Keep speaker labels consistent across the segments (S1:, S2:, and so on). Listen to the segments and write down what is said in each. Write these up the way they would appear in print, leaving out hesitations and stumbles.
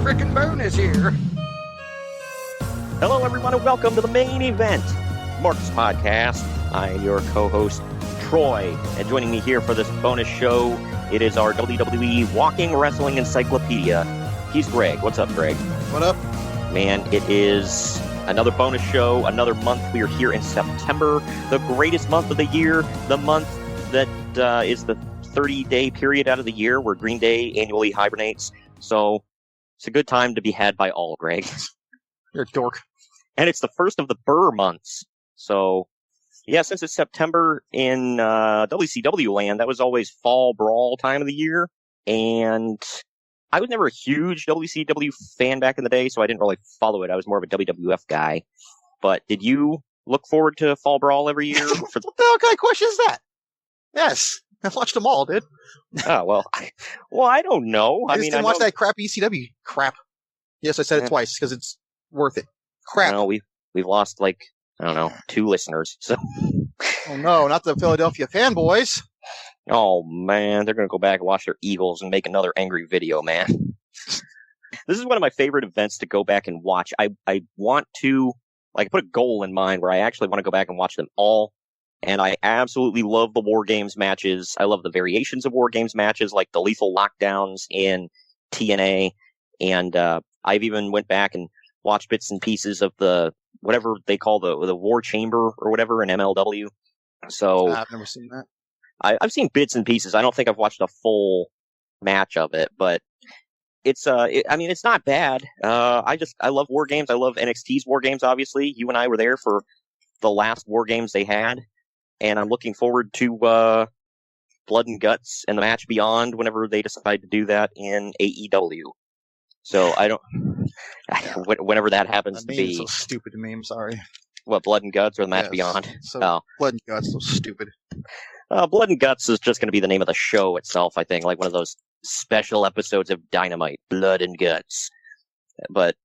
S1: frickin' bonus here.
S2: Hello, everyone, and welcome to the main event, Mark's Podcast. I am your co-host, Troy, and joining me here for this bonus show, it is our WWE Walking Wrestling Encyclopedia. He's Greg. What's up, Greg?
S1: What up?
S2: Man, it is another bonus show, another month. We are here in September, the greatest month of the year, the month that is the 30-day period out of the year where Green Day annually hibernates. So it's a good time to be had by all, Greg.
S1: You're a dork.
S2: And it's the first of the Burr months. So, yeah, since it's September in WCW land, that was always fall Brawl time of the year. And I was never a huge WCW fan back in the day, so I didn't really follow it. I was more of a WWF guy. But did you look forward to fall Brawl every year?
S1: What the hell kind of question is that? Yes. I've watched them all, dude.
S2: Oh, well, I don't know.
S1: I didn't watch that crap ECW crap. Yes, I said it twice because it's worth it. Crap.
S2: No, we've lost, like, I don't know, 2 listeners. So.
S1: Oh, no, not the Philadelphia fanboys.
S2: Oh, man, they're going to go back and watch their Eagles and make another angry video, man. This is one of my favorite events to go back and watch. I want to, like, put a goal in mind where I actually want to go back and watch them all. And I absolutely love the War Games matches. I love the variations of War Games matches, like the Lethal Lockdowns in TNA. And I've even went back and watched bits and pieces of the, whatever they call the War Chamber or whatever in MLW. So
S1: I've never seen that.
S2: I've seen bits and pieces. I don't think I've watched a full match of it, but it's it's not bad. I love War Games. I love NXT's War Games, obviously. You and I were there for the last War Games they had, and I'm looking forward to Blood and Guts and the match beyond whenever they decide to do that in AEW. So whenever that happens to be.
S1: So stupid to me, I'm sorry.
S2: What, Blood and Guts or the match beyond?
S1: So Blood and Guts, so stupid.
S2: Blood and Guts is just going to be the name of the show itself, I think, like one of those special episodes of Dynamite, Blood and Guts. But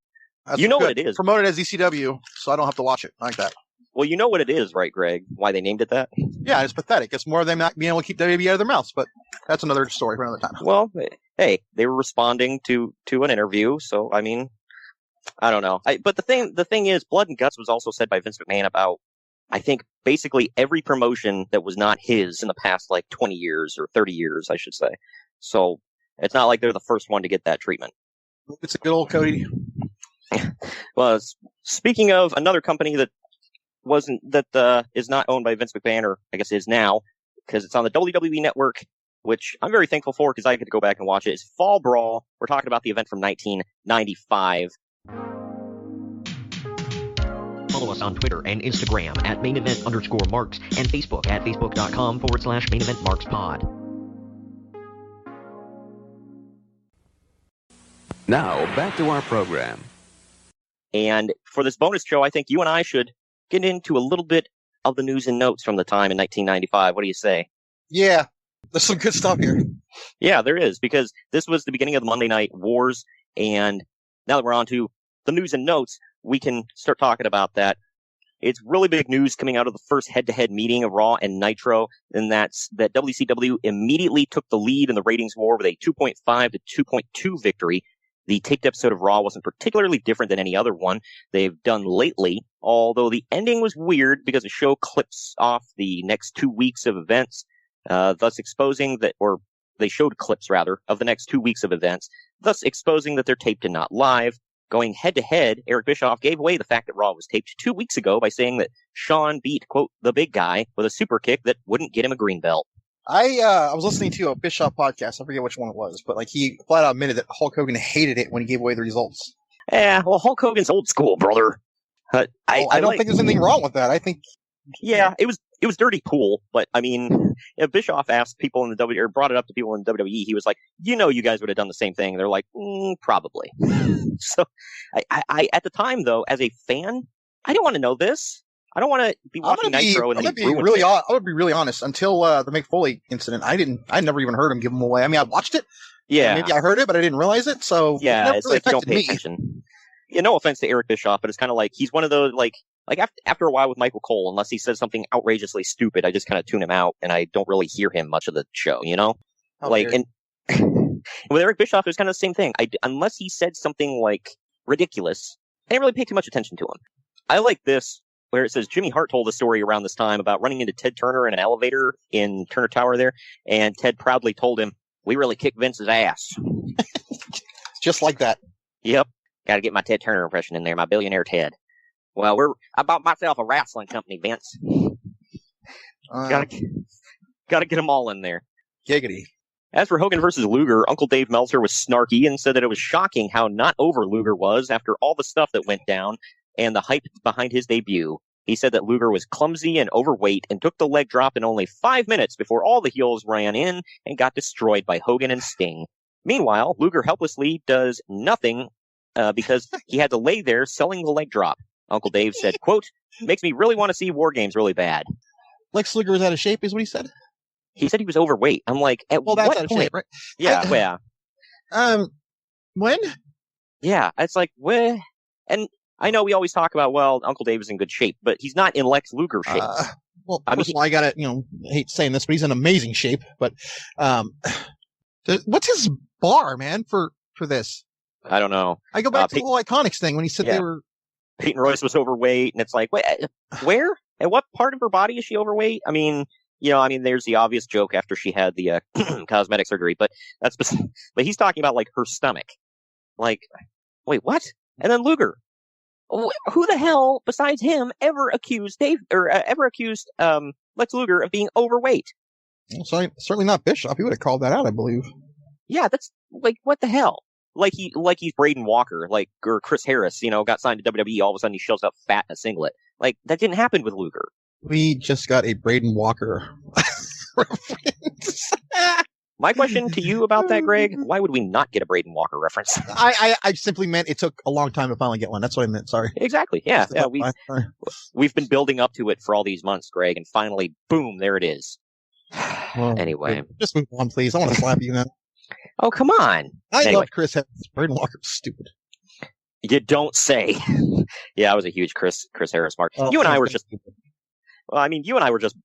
S2: you know what it is.
S1: Promoted as ECW, so I don't have to watch it. I like that.
S2: Well, you know what it is, right, Greg? Why they named it that?
S1: Yeah, it's pathetic. It's more of them not being able to keep WWE out of their mouths, but that's another story for another time.
S2: Well, hey, they were responding to an interview, so, I mean, I don't know. But the thing is, Blood and Guts was also said by Vince McMahon about, I think, basically every promotion that was not his in the past, like, 20 years or 30 years, I should say. So it's not like they're the first one to get that treatment.
S1: It's a good old Cody.
S2: Well, speaking of another company that is not owned by Vince McMahon, or I guess is now, because it's on the WWE Network, which I'm very thankful for because I get to go back and watch it, is Fall Brawl. We're talking about the event from 1995.
S3: Follow us on Twitter and Instagram at @mainevent_marks and Facebook at facebook.com/maineventmarkspod.
S4: Now, back to our program.
S2: And for this bonus show, I think you and I should get into a little bit of the news and notes from the time in 1995. What do you say?
S1: Yeah, there's some good stuff here.
S2: Yeah, there is, because this was the beginning of the Monday Night Wars, and now that we're on to the news and notes, we can start talking about that. It's really big news coming out of the first head-to-head meeting of Raw and Nitro, and that's that WCW immediately took the lead in the ratings war with a 2.5 to 2.2 victory. The taped episode of Raw wasn't particularly different than any other one they've done lately, although the ending was weird because the show clips off the next 2 weeks of events, thus exposing that, or they showed clips rather, of the next 2 weeks of events, thus exposing that they're taped and not live. Going head-to-head, Eric Bischoff gave away the fact that Raw was taped 2 weeks ago by saying that Shawn beat, quote, the big guy with a super kick that wouldn't get him a green belt.
S1: I was listening to a Bischoff podcast. I forget which one it was, but like he flat out admitted that Hulk Hogan hated it when he gave away the results.
S2: Yeah, well, Hulk Hogan's old school, brother.
S1: I don't think there's anything wrong with that. I think.
S2: Yeah, it was dirty pool, but I mean, if Bischoff asked people in the WWE, or brought it up to people in WWE, he was like, you guys would have done the same thing. And they're like, probably. So, I at the time though, as a fan, I didn't want to know this. I don't want to be watching Nitro and then I would
S1: be really honest. Until the Mick Foley incident, I never even heard him give them away. I mean, I watched it.
S2: Yeah.
S1: Maybe I heard it, but I didn't realize it. So
S2: yeah, it's
S1: really
S2: like you don't pay attention. Yeah, no offense to Eric Bischoff, but it's kind of like he's one of those like after a while with Michael Cole, unless he says something outrageously stupid, I just kind of tune him out and I don't really hear him much of the show.
S1: Oh,
S2: like
S1: weird.
S2: with Eric Bischoff, it was kind of the same thing. Unless he said something like ridiculous, I didn't really pay too much attention to him. I like this, where it says Jimmy Hart told a story around this time about running into Ted Turner in an elevator in Turner Tower there, and Ted proudly told him, "We really kicked Vince's ass."
S1: Just like that.
S2: Yep. Got to get my Ted Turner impression in there, my billionaire Ted. Well, I bought myself a wrestling company, Vince. Gotta get them all in there.
S1: Giggity.
S2: As for Hogan versus Luger, Uncle Dave Meltzer was snarky and said that it was shocking how not over Luger was after all the stuff that went down and the hype behind his debut. He said that Luger was clumsy and overweight and took the leg drop in only 5 minutes before all the heels ran in and got destroyed by Hogan and Sting. Meanwhile, Luger helplessly does nothing because he had to lay there selling the leg drop. Uncle Dave said, quote, "Makes me really want to see War Games really bad."
S1: Lex Luger was out of shape, is what he said?
S2: He said he was overweight. I'm like, at
S1: well, that's
S2: what
S1: out of
S2: point?
S1: shape, right?
S2: Yeah,
S1: When?
S2: Yeah, it's like, where? And I know we always talk about, well, Uncle Dave is in good shape, but he's not in Lex Luger shape.
S1: Well, first of all, I gotta, I hate saying this, but he's in amazing shape. But what's his bar, man, for this?
S2: I don't know.
S1: I go back to the whole Iconics thing when he said they were.
S2: Peyton Royce was overweight, and it's like, wait, where? At what part of her body is she overweight? I mean, there's the obvious joke after she had the cosmetic surgery, but but he's talking about like her stomach. Like, wait, what? And then Luger, who the hell besides him ever accused Lex Luger of being overweight?
S1: Well, certainly not Bischoff. He would have called that out, I believe.
S2: Yeah, that's like, what the hell? Like he's Braden Walker, or Chris Harris, got signed to WWE. All of a sudden he shows up fat in a singlet. Like, that didn't happen with Luger.
S1: We just got a Braden Walker reference.
S2: My question to you about that, Greg, why would we not get a Braden Walker reference?
S1: I simply meant it took a long time to finally get one. That's what I meant. Sorry.
S2: Exactly. Yeah. We've been building up to it for all these months, Greg, and finally, boom, there it is. Well, anyway.
S1: Just move on, please. I want to slap you now.
S2: Oh, come on.
S1: I love Chris Harris. Braden Walker's stupid.
S2: You don't say. Yeah, I was a huge Chris Harris mark. You and I were just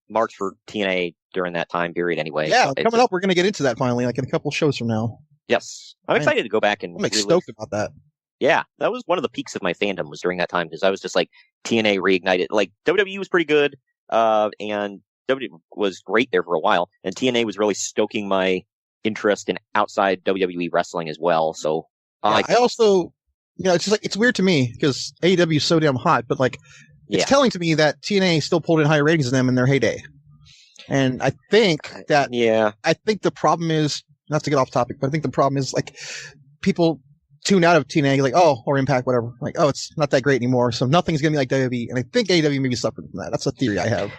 S2: marks for TNA during that time period anyway.
S1: Yeah, so coming up, we're going to get into that finally, like in a couple shows from now.
S2: Yes. I'm excited to go back and...
S1: I'm stoked about that.
S2: Yeah, that was one of the peaks of my fandom was during that time, because I was just like, TNA reignited. Like, WWE was pretty good, and WWE was great there for a while, and TNA was really stoking my interest in outside WWE wrestling as well, so...
S1: I also... it's just like, it's weird to me, because AEW is so damn hot, but like, it's telling to me that TNA still pulled in higher ratings than them in their heyday. And I think that, I think the problem is, not to get off topic, but I think the problem is like, people tune out of TNA, like, or Impact, whatever. Like, it's not that great anymore, so nothing's going to be like WWE. And I think AEW maybe suffered from that. That's a theory I have.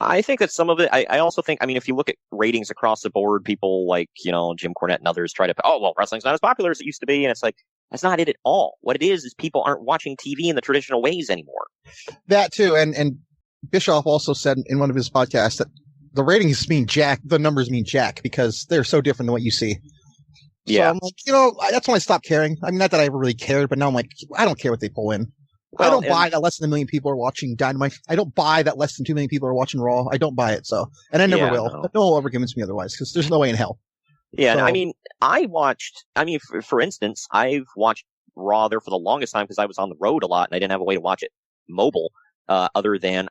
S2: I think that some of it, I also think, if you look at ratings across the board, people like, Jim Cornette and others try to, wrestling's not as popular as it used to be. And it's like, that's not it at all. What it is people aren't watching TV in the traditional ways anymore.
S1: That too. And Bischoff also said in one of his podcasts that the ratings mean jack, the numbers mean jack, because they're so different than what you see.
S2: Yeah.
S1: So I'm like, that's when I stopped caring. Not that I ever really cared, but now I'm like, I don't care what they pull in. Well, I don't buy that less than 1 million people are watching Dynamite. I don't buy that less than 2 million people are watching Raw. I don't buy it. And I never will. No one will ever convince me otherwise, because there's no way in hell.
S2: Yeah, so, I watched, for instance, I've watched Raw there for the longest time because I was on the road a lot and I didn't have a way to watch it mobile, other than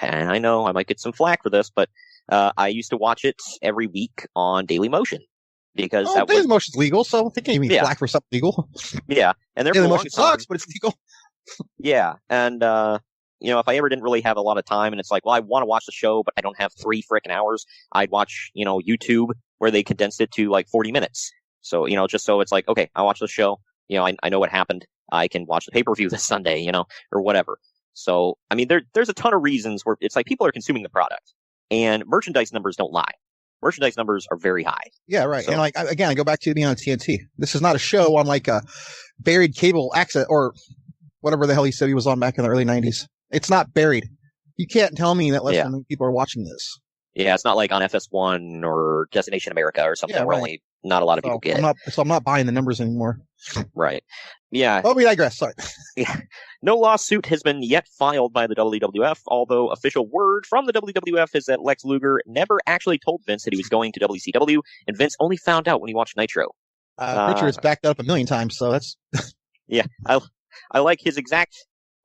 S2: and I know I might get some flack for this, but I used to watch it every week on Daily Motion. Because
S1: Daily Motion's legal, so they can't even flack for something legal.
S2: Yeah, and
S1: Daily Motion sucks, but it's legal.
S2: Yeah, and if I ever didn't really have a lot of time and it's like, well, I want to watch the show, but I don't have 3 frickin' hours, I'd watch, YouTube, where they condensed it to like 40 minutes. So, just so it's like, okay, I watch the show, I know what happened. I can watch the pay-per-view this Sunday, or whatever. So, there's a ton of reasons where it's like people are consuming the product, and merchandise numbers don't lie. Merchandise numbers are very high.
S1: Yeah, right. So, and like, again, I go back to being on TNT. This is not a show on like a buried cable access or whatever the hell he said he was on back in the early 90s. It's not buried. You can't tell me that less than people are watching this.
S2: Yeah, it's not like on FS1 or Destination America or something where only not a lot of people get it.
S1: I'm not buying the numbers anymore.
S2: Right. Yeah.
S1: Oh, we digress. Sorry.
S2: Yeah. No lawsuit has been yet filed by the WWF, although official word from the WWF is that Lex Luger never actually told Vince that he was going to WCW, and Vince only found out when he watched Nitro.
S1: Pritchard has backed that up a million times, so that's...
S2: Yeah. I like his exact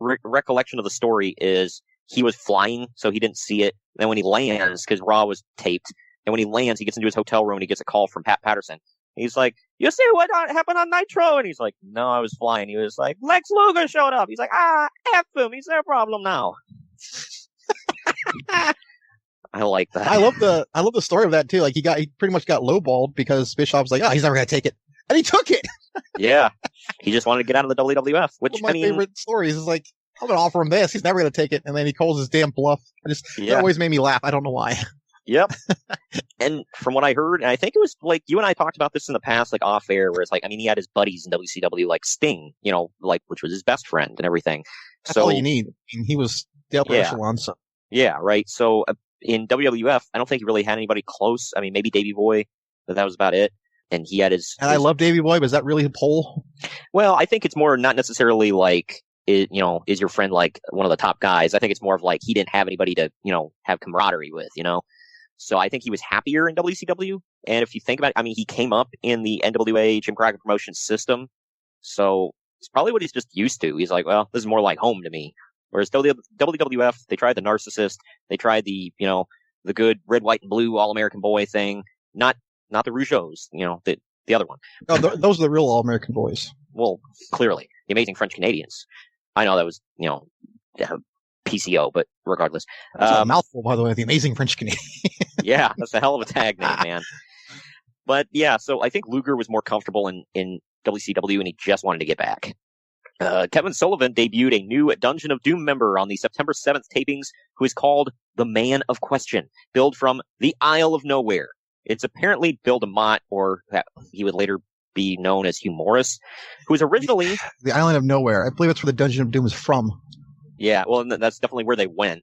S2: recollection of the story is he was flying, so he didn't see it. And then when he lands, because Raw was taped, and when he lands, he gets into his hotel room and he gets a call from Pat Patterson. He's like, you see what happened on Nitro? And he's like, no, I was flying. He was like, Lex Luger showed up. He's like, F him. He's their problem now. I like that.
S1: I love the story of that too. Like he pretty much got lowballed because Bischoff's like, he's never gonna take it, and he took it.
S2: Yeah, he just wanted to get out of the WWF. Which
S1: one of my favorite stories is like, I'm gonna offer him this. He's never gonna take it, and then he calls his damn bluff. That always made me laugh. I don't know why.
S2: Yep. And from what I heard, and I think it was like you and I talked about this in the past, like off air, where it's like, I mean, he had his buddies in WCW, like Sting, like which was his best friend and everything.
S1: That's all you need. I mean, he was the upper echelon. So.
S2: Yeah, right. So in WWF, I don't think he really had anybody close. I mean, maybe Davey Boy, but that was about it. And he had his.
S1: And I love Davey Boy, but is that really a poll?
S2: Well, I think it's more not necessarily like, is your friend like one of the top guys? I think it's more of like he didn't have anybody to, have camaraderie with, So I think he was happier in WCW. And if you think about it, I mean, he came up in the NWA Jim Crockett Promotions system. So it's probably what he's just used to. He's like, well, this is more like home to me. Whereas WWF, they tried the narcissist. They tried the, the good red, white, and blue All-American Boy thing. Not the Rougeaus, the other one.
S1: No, those are the real All-American Boys.
S2: Well, clearly. The Amazing French Canadians. I know that was, PCO, but regardless.
S1: That's a mouthful, by the way, the Amazing French Canadian.
S2: Yeah, that's a hell of a tag name, man. But yeah, so I think Luger was more comfortable in WCW and he just wanted to get back. Kevin Sullivan debuted a new Dungeon of Doom member on the September 7th tapings who is called the Man of Question, billed from the Isle of Nowhere. It's apparently Bill DeMott, or he would later be known as Hugh Morris, who was originally...
S1: The Island of Nowhere. I believe that's where the Dungeon of Doom is from.
S2: Yeah, well, that's definitely where they went.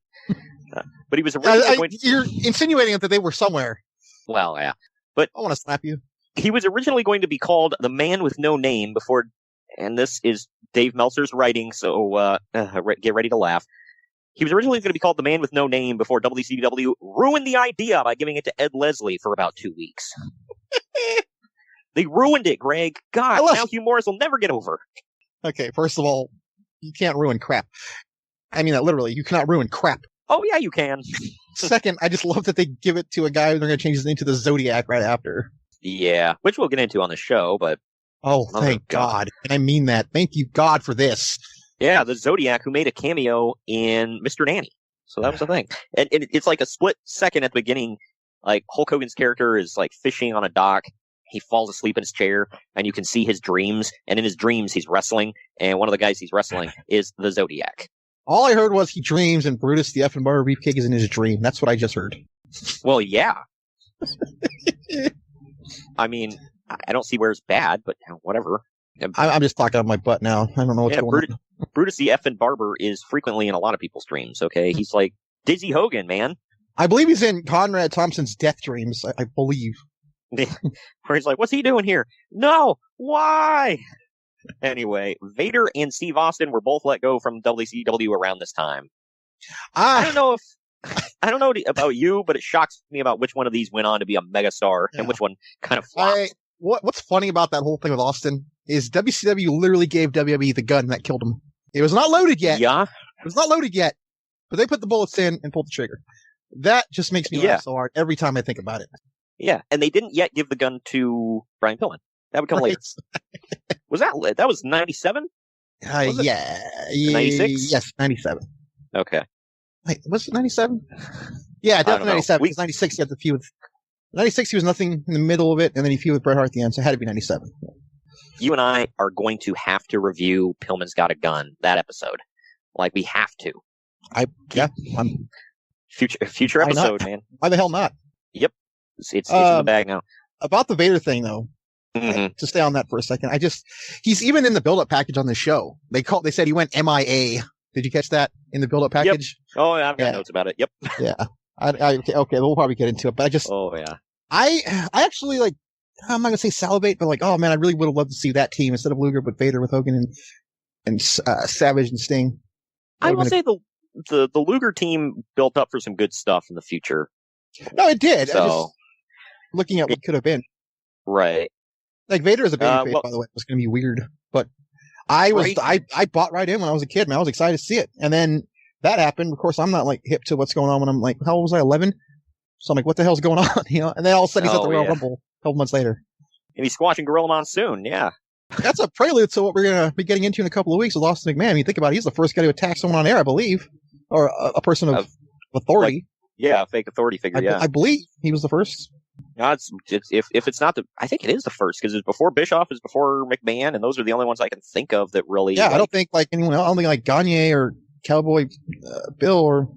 S2: But he was originally
S1: You're insinuating that they were somewhere.
S2: Well, yeah. But
S1: I want to slap you.
S2: He was originally going to be called the Man with No Name before... And this is Dave Meltzer's writing, so get ready to laugh. He was originally going to be called the Man with No Name before WCW ruined the idea by giving it to Ed Leslie for about 2 weeks. They ruined it, Greg. God, now Hugh Morris will never get over.
S1: Okay, first of all, you can't ruin crap. I mean that literally. You cannot ruin crap.
S2: Oh, yeah, you can.
S1: Second, I just love that they give it to a guy who they're going to change his name to the Zodiac right after.
S2: Yeah, which we'll get into on the show, but...
S1: Oh, thank God. And I mean that. Thank you, God, for this.
S2: Yeah, the Zodiac who made a cameo in Mr. Nanny. So that was the thing. And it's like a split second at the beginning. Like, Hulk Hogan's character is like fishing on a dock. He falls asleep in his chair, and you can see his dreams. And in his dreams, he's wrestling. And one of the guys he's wrestling is the Zodiac.
S1: All I heard was he dreams, and Brutus the Effin' Barber Beefcake is in his dream. That's what I just heard.
S2: Well, yeah. I mean... I don't see where it's bad, but whatever.
S1: I'm just talking out of my butt now. I don't know what's going on.
S2: Brutus the Effin' Barber is frequently in a lot of people's dreams, okay? He's like Dizzy Hogan, man.
S1: I believe he's in Conrad Thompson's Death Dreams, I believe.
S2: Where he's like, what's he doing here? No! Why? Anyway, Vader and Steve Austin were both let go from WCW around this time. I don't know about you, but it shocks me about which one of these went on to be a megastar and which one kind of flopped.
S1: What's funny about that whole thing with Austin is WCW literally gave WWE the gun that killed him. It was not loaded yet.
S2: Yeah.
S1: It was not loaded yet, but they put the bullets in and pulled the trigger. That just makes me laugh so hard every time I think about it.
S2: Yeah, and they didn't yet give the gun to Brian Pillman. That would come later. Was that was 97?
S1: Yeah.
S2: 96?
S1: Yes, 97.
S2: Okay.
S1: Wait, was it 97? Yeah, definitely 97. Because 96, he had the feud. 96, he was nothing in the middle of it, and then he feuded with Bret Hart at the end, so it had to be 97.
S2: You and I are going to have to review Pillman's Got a Gun, that episode. Like, we have to. Future episode, man.
S1: Why the hell not?
S2: Yep. It's in the bag now.
S1: About the Vader thing, though, to stay on that for a second, he's even in the build-up package on the show. They said he went MIA. Did you catch that in the build-up package?
S2: Yep. Oh, yeah, I've got notes about it. Yep.
S1: Yeah. Okay, we'll probably get into it, but
S2: Oh, yeah.
S1: I actually, I'm not gonna say salivate, but like, oh man, I really would have loved to see that team instead of Luger, but Vader with Hogan and Savage and Sting.
S2: I will say the Luger team built up for some good stuff in the future.
S1: No, it did.
S2: So,
S1: looking at what could have been.
S2: Right.
S1: Like Vader as a babyface, by the way, was going to be weird, but I bought right in when I was a kid, man. I was excited to see it. And then that happened. Of course, I'm not like hip to what's going on when I'm like, how old was I? 11? So I'm like, what the hell's going on? And then all of a sudden he's at the Royal Rumble a couple months later.
S2: And he's squashing Gorilla Monsoon. Yeah.
S1: That's a prelude to what we're going to be getting into in a couple of weeks with Austin McMahon. I mean, think about it. He's the first guy to attack someone on air, I believe, or a person of authority.
S2: A fake authority figure.
S1: I believe he was the first.
S2: No, if it's not I think it is the first because it's before Bischoff, it's before McMahon, and those are the only ones I can think of that really.
S1: Yeah, I don't think like anyone else. I don't think like Gagne or Cowboy Bill or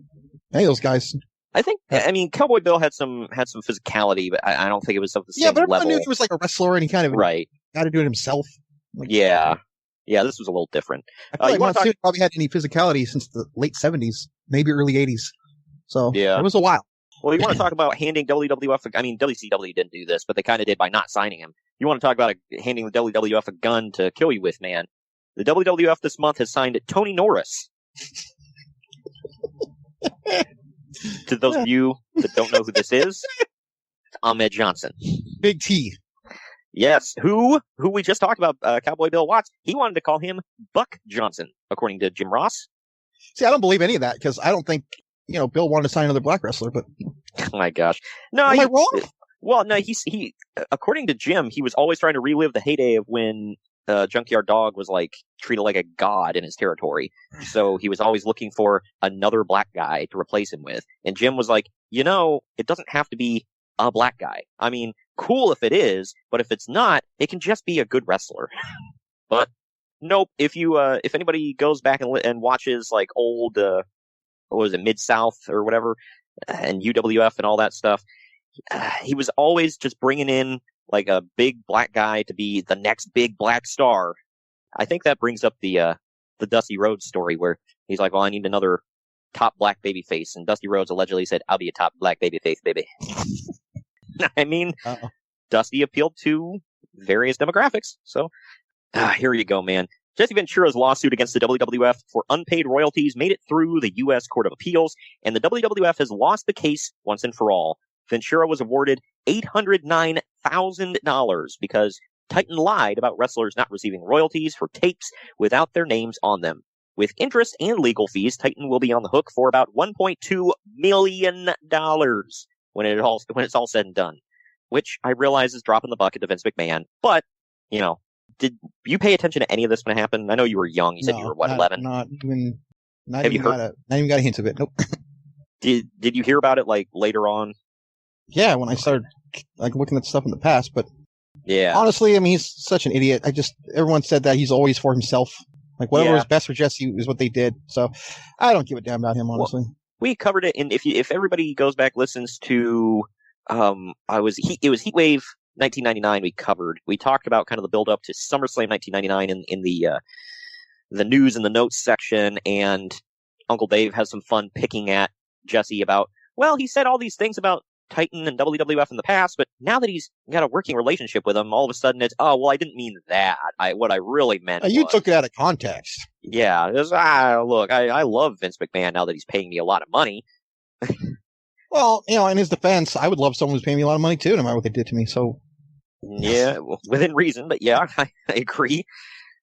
S1: any of those guys.
S2: I mean, Cowboy Bill had some physicality, but I don't think it was of the same level.
S1: Yeah, but everyone knew he was like a wrestler, and he kind of got to do it himself. Like,
S2: yeah, this was a little different.
S1: I feel like Monsoon probably had any physicality since the late 70s, maybe early 80s. So it was a while.
S2: Well, you want to talk about handing WWF, I mean, WCW didn't do this, but they kind of did by not signing him. You want to talk about handing the WWF a gun to kill you with, man. The WWF this month has signed Tony Norris. To those of you that don't know who this is, Ahmed Johnson.
S1: Big T.
S2: Yes, who we just talked about, Cowboy Bill Watts, he wanted to call him Buck Johnson, according to Jim Ross.
S1: See, I don't believe any of that, because I don't think Bill wanted to sign another black wrestler, but.
S2: Oh my gosh. No,
S1: Am I wrong?
S2: Well, no, he, according to Jim, he was always trying to relive the heyday of when Junkyard Dog was like treated like a god in his territory. So he was always looking for another black guy to replace him with. And Jim was like, it doesn't have to be a black guy. I mean, cool if it is, but if it's not, it can just be a good wrestler. But nope, if anybody goes back and watches like old, what was it, Mid-South or whatever, and UWF and all that stuff, he was always just bringing in like a big black guy to be the next big black star. I think that brings up the Dusty Rhodes story where he's like, well, I need another top black baby face. And Dusty Rhodes allegedly said, I'll be a top black baby face, baby. I mean, Dusty appealed to various demographics. So here you go, man. Jesse Ventura's lawsuit against the WWF for unpaid royalties made it through the U.S. Court of Appeals, and the WWF has lost the case once and for all. Ventura was awarded $809,000 because Titan lied about wrestlers not receiving royalties for tapes without their names on them. With interest and legal fees, Titan will be on the hook for about $1.2 million when it's all said and done, which I realize is dropping the bucket to Vince McMahon. But, did you pay attention to any of this when it happened? I know you were young. You said you were, 11?
S1: Not even got a hint of it. Nope.
S2: Did you hear about it, like, later on?
S1: Yeah, when I started, like, looking at stuff in the past, but...
S2: Yeah.
S1: Honestly, I mean, he's such an idiot. Everyone said that he's always for himself. Like, whatever is best for Jesse is what they did. So, I don't give a damn about him, honestly.
S2: Well, we covered it, and if everybody goes back, listens to, it was Heatwave 1999 we talked about kind of the build up to SummerSlam 1999 in the news and the notes section, and Uncle Dave has some fun picking at Jesse about, well, he said all these things about Titan and WWF in the past, but now that he's got a working relationship with them, all of a sudden it's, oh, well, I didn't mean that. What I really meant
S1: you took it out of context.
S2: Yeah, it was, look, I love Vince McMahon now that he's paying me a lot of money.
S1: Well, in his defense, I would love someone who's paying me a lot of money too, no matter what they did to me, so...
S2: Yeah, within reason, but yeah, I agree.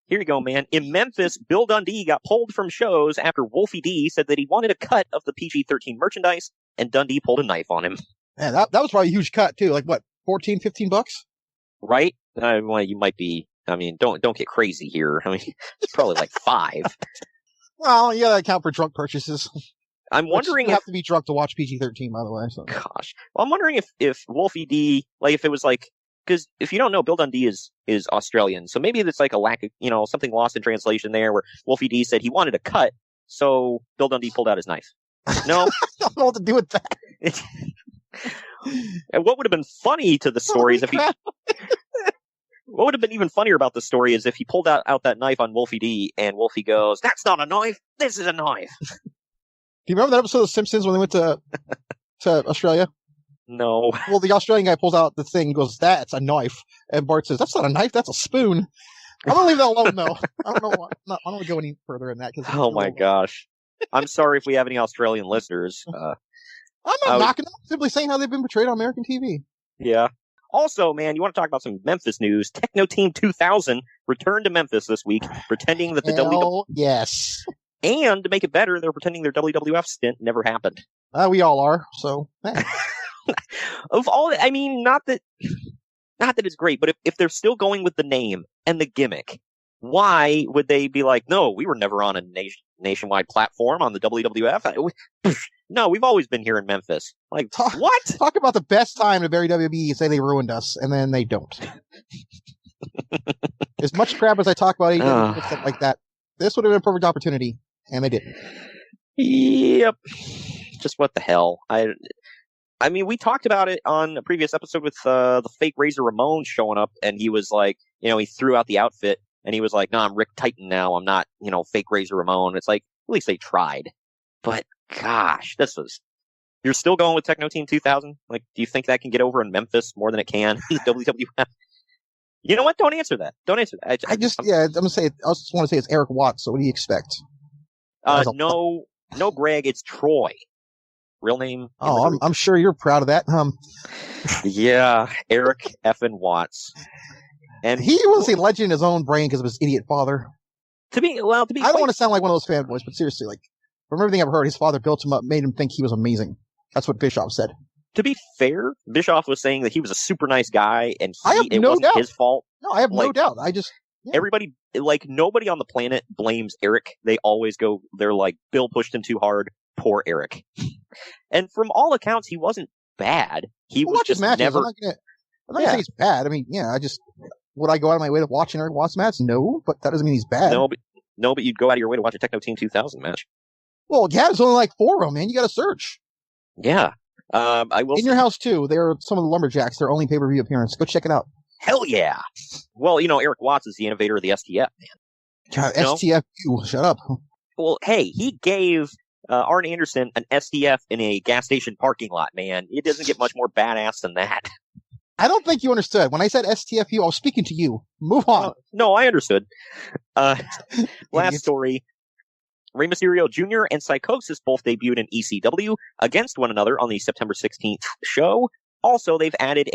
S2: Here you go, man. In Memphis, Bill Dundee got pulled from shows after Wolfie D said that he wanted a cut of the PG-13 merchandise, and Dundee pulled a knife on him.
S1: Man, that was probably a huge cut, too. Like, what, $14, $15?
S2: Right? Well, you might be, don't get crazy here. It's probably like $5.
S1: Well, you gotta account for drunk purchases.
S2: I'm wondering
S1: you have to be drunk to watch PG-13, by the way. So.
S2: Gosh. Well, I'm wondering if Wolfie D, like, if it was like, because if you don't know, Bill Dundee is Australian, so maybe it's like a lack of, something lost in translation there, where Wolfie D said he wanted a cut, so Bill Dundee pulled out his knife. No?
S1: I don't know what to do with that.
S2: And what would have been funny to the story is if he... What would have been even funnier about the story is if he pulled out that knife on Wolfie D, and Wolfie goes, "That's not a knife, this is a knife."
S1: Do you remember that episode of The Simpsons when they went to Australia?
S2: No.
S1: Well, the Australian guy pulls out the thing and goes, "That's a knife." And Bart says, "That's not a knife, that's a spoon." I'm going to leave that alone, though. I don't know. I don't want to go any further in that.
S2: Oh, my gosh. I'm sorry if we have any Australian listeners.
S1: I'm not knocking them. I'm simply saying how they've been portrayed on American TV.
S2: Yeah. Also, man, you want to talk about some Memphis news? Techno Team 2000 returned to Memphis this week, pretending that the WWF...
S1: Yes.
S2: And to make it better, they're pretending their WWF stint never happened.
S1: We all are, so... Hey.
S2: Of all... I mean, not that it's great, but if they're still going with the name and the gimmick, why would they be like, no, we were never on a nationwide platform on the WWF? No, we've always been here in Memphis. Like, what?
S1: Talk about the best time to bury WB and say they ruined us, and then they don't. As much crap as I talk about AEW and stuff like that, this would have been a perfect opportunity, and they didn't.
S2: Yep. Just what the hell? I mean, we talked about it on a previous episode with the fake Razor Ramon showing up, and he was like, he threw out the outfit, and he was like, no, I'm Rick Titan now. I'm not, fake Razor Ramon. It's like, at least they tried. But, gosh, you're still going with Techno Team 2000? Like, do you think that can get over in Memphis more than it can in the WWF? You know what? Don't answer that. I'm going to
S1: say, I just want to say it's Eric Watts, so what do you expect?
S2: No, Greg, it's Troy. Real name?
S1: Oh, I'm sure you're proud of that.
S2: Yeah, Eric effing Watts. And
S1: he was a legend in his own brain because of his idiot father.
S2: I don't
S1: want to sound like one of those fanboys, but seriously, like, from everything I've heard, his father built him up, made him think he was amazing. That's what Bischoff said.
S2: To be fair, Bischoff was saying that he was a super nice guy, and it wasn't his fault.
S1: No, I have no doubt.
S2: Everybody, nobody on the planet blames Eric. They always go, they're like, Bill pushed him too hard. Poor Eric. And from all accounts, he wasn't bad. He was just never...
S1: I'm not gonna say he's bad. I mean, would I go out of my way to watch an Eric Watts match? No, but that doesn't mean he's bad.
S2: No, but you'd go out of your way to watch a Techno Team 2000 match.
S1: Well, yeah, there's only like 4 of them, man. You gotta search.
S2: Yeah. I will.
S1: In your house, too. They're some of the Lumberjacks. Their only pay-per-view appearance. Go check it out.
S2: Hell yeah. Well, Eric Watts is the innovator of the STF, man.
S1: God, STFU. Shut up.
S2: Well, hey, he gave Arn Anderson an STF in a gas station parking lot, man. It doesn't get much more badass than that.
S1: I don't think you understood. When I said STFU, I was speaking to you. Move on.
S2: No, I understood. Last story. Rey Mysterio Jr. and Psychosis both debuted in ECW against one another on the September 16th show. Also, they've added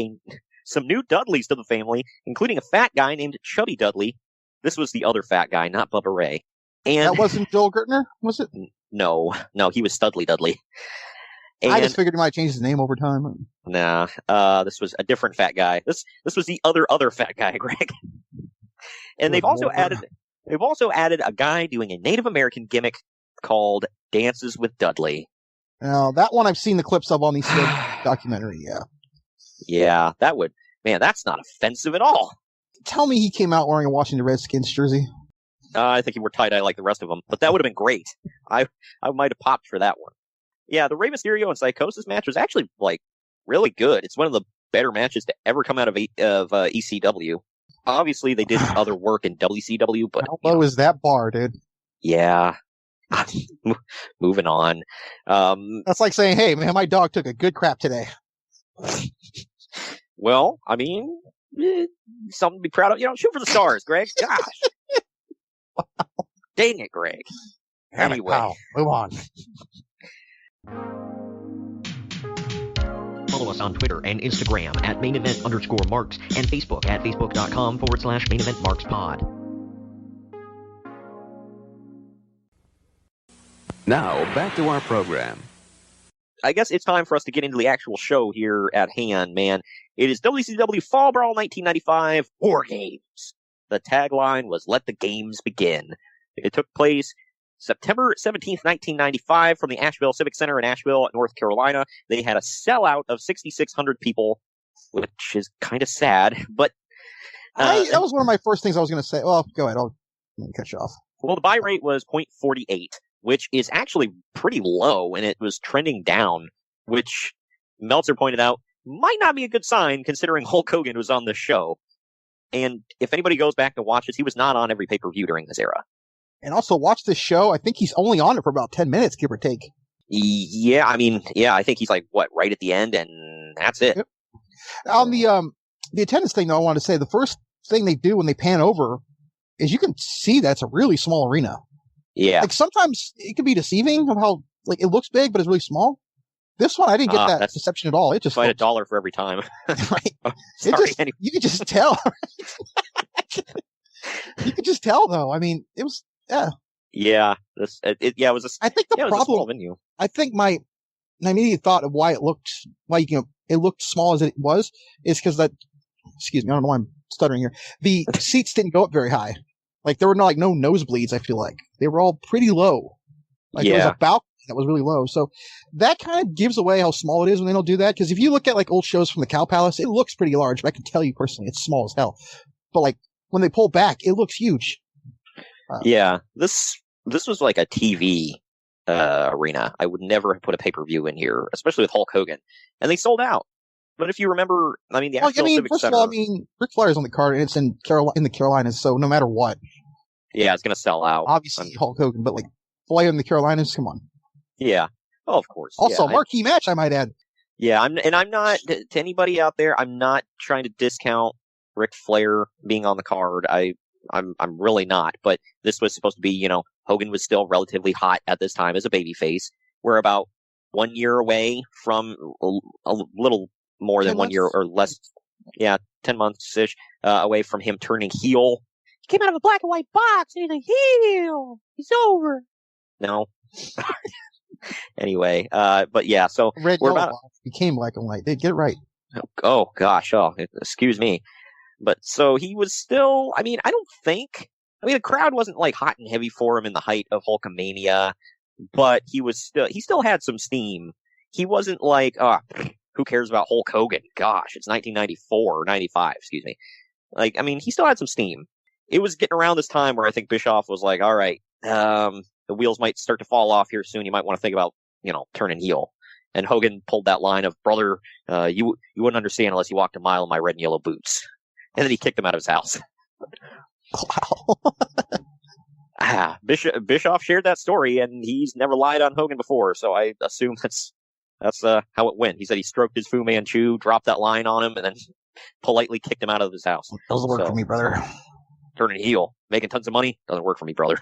S2: some new Dudleys to the family, including a fat guy named Chubby Dudley. This was the other fat guy, not Bubba Ray. And
S1: that wasn't Joel Gertner, was it?
S2: No, he was Studley Dudley. And,
S1: I just figured he might change his name over time.
S2: Nah, this was a different fat guy. This was the other fat guy, Greg. And they've also added a guy doing a Native American gimmick called Dances with Dudley.
S1: Now, that one I've seen the clips of on the documentary, yeah.
S2: Yeah, that's not offensive at all.
S1: Tell me he came out wearing a Washington Redskins jersey.
S2: I think he wore tie-dye like the rest of them, but that would have been great. I might have popped for that one. Yeah, the Rey Mysterio and Psychosis match was actually, really good. It's one of the better matches to ever come out of ECW. Obviously, they did other work in WCW, but...
S1: How low is that bar, dude?
S2: Yeah. Moving on.
S1: That's like saying, hey, man, my dog took a good crap today.
S2: Well, I mean, something to be proud of. Shoot for the stars, Greg. Gosh. Wow. Dang it, Greg. Anyway.
S1: Move on.
S3: Follow us on Twitter and Instagram at @MainEvent_Marks and Facebook at Facebook.com/MainEventMarksPod.
S4: Now, back to our program.
S2: I guess it's time for us to get into the actual show here at hand, man. It is WCW Fall Brawl 1995 War Games. The tagline was Let the Games Begin. It took place September 17th, 1995 from the Asheville Civic Center in Asheville, North Carolina. They had a sellout of 6,600 people, which is kind of sad, but...
S1: that was one of my first things I was going to say. Well, go ahead. I'll cut you off.
S2: Well, the buy rate was 0.48, which is actually pretty low, and it was trending down, which Meltzer pointed out might not be a good sign considering Hulk Hogan was on the show. And if anybody goes back to watch this, he was not on every pay-per-view during this era.
S1: And also watch this show. I think he's only on it for about 10 minutes, give or take.
S2: Yeah, I mean, yeah, I think he's like, right at the end, and that's it.
S1: Yep. On the attendance thing, though, I want to say the first thing they do when they pan over is you can see that it's a really small arena.
S2: Yeah.
S1: Like, sometimes it can be deceiving of how, like, it looks big, but it's really small. This one, I didn't get that deception at all. It just
S2: quite $1 for every time.
S1: Right.
S2: Sorry,
S1: anyway. You could just tell. You could just tell, though. I mean, it was, yeah.
S2: Yeah. It was
S1: I think the problem,
S2: venue.
S1: I think my immediate thought of why it looked small as it was is because excuse me, I don't know why I'm stuttering here. The seats didn't go up very high. Like, there were no nosebleeds, I feel like. They were all pretty low. Like, there was a balcony that was really low. So that kind of gives away how small it is when they don't do that. Because if you look at, like, old shows from the Cow Palace, it looks pretty large. But I can tell you personally, it's small as hell. But, like, when they pull back, it looks huge.
S2: Yeah. This was like a TV arena. I would never have put a pay-per-view in here, especially with Hulk Hogan. And they sold out. But if you remember, I mean,
S1: first of all, Ric Flair's on the card, and it's in the Carolinas, so no matter what.
S2: Yeah, it's going to sell out.
S1: Obviously, Hulk Hogan, but, like, Flair in the Carolinas, come on.
S2: Yeah. Oh, of course.
S1: Also, marquee match, I might add.
S2: Yeah, I'm not, to anybody out there, I'm not trying to discount Ric Flair being on the card. I'm really not. But this was supposed to be, Hogan was still relatively hot at this time as a babyface. We're about 1 year away from a little more than 1 year or less. Yeah, 10 months-ish away from him turning heel. He came out of a black and white box and he's a heel. He's over. No. Anyway, but yeah, so
S1: Red became black and white. They get it right.
S2: Oh gosh, excuse me. But so he was still, the crowd wasn't like hot and heavy for him in the height of Hulkamania, but he still had some steam. He wasn't like, who cares about Hulk Hogan? Gosh, it's 1994 or 95, excuse me. Like, he still had some steam. It was getting around this time where I think Bischoff was like, all right, the wheels might start to fall off here soon. You might want to think about, turning heel. And Hogan pulled that line of, brother, you wouldn't understand unless you walked a mile in my red and yellow boots. And then he kicked him out of his house. Wow. Bischoff shared that story, and he's never lied on Hogan before, so I assume that's how it went. He said he stroked his Fu Manchu, dropped that line on him, and then politely kicked him out of his house.
S1: Doesn't work for me, brother.
S2: Turning heel, making tons of money, doesn't work for me, brother.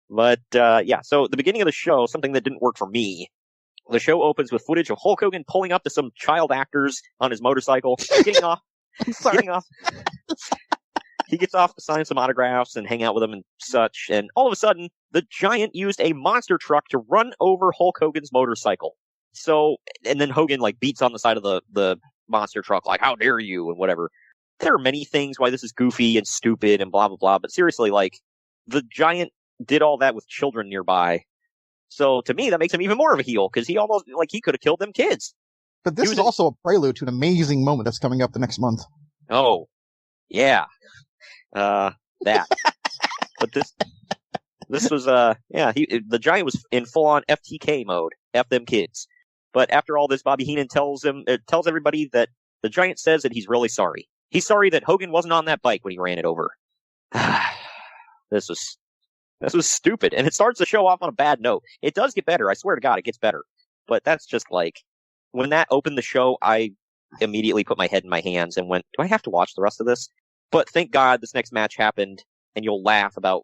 S2: But, so the beginning of the show, something that didn't work for me. The show opens with footage of Hulk Hogan pulling up to some child actors on his motorcycle, getting off. He gets off to sign some autographs and hang out with them and such, and all of a sudden, the Giant used a monster truck to run over Hulk Hogan's motorcycle. So, and then Hogan, beats on the side of the monster truck, like, how dare you, and whatever. There are many things why this is goofy and stupid and blah, blah, blah, but seriously, the Giant did all that with children nearby. So, to me, that makes him even more of a heel, because he almost, he could have killed them kids.
S1: But this is also a prelude to an amazing moment that's coming up the next month.
S2: Oh, yeah. That. But this was, the Giant was in full-on FTK mode. F them kids. But after all this, Bobby Heenan tells everybody that the Giant says that he's really sorry. He's sorry that Hogan wasn't on that bike when he ran it over. This was stupid. And it starts the show off on a bad note. It does get better. I swear to God, it gets better. But that's just when that opened the show, I immediately put my head in my hands and went, do I have to watch the rest of this? But thank God this next match happened, and you'll laugh about,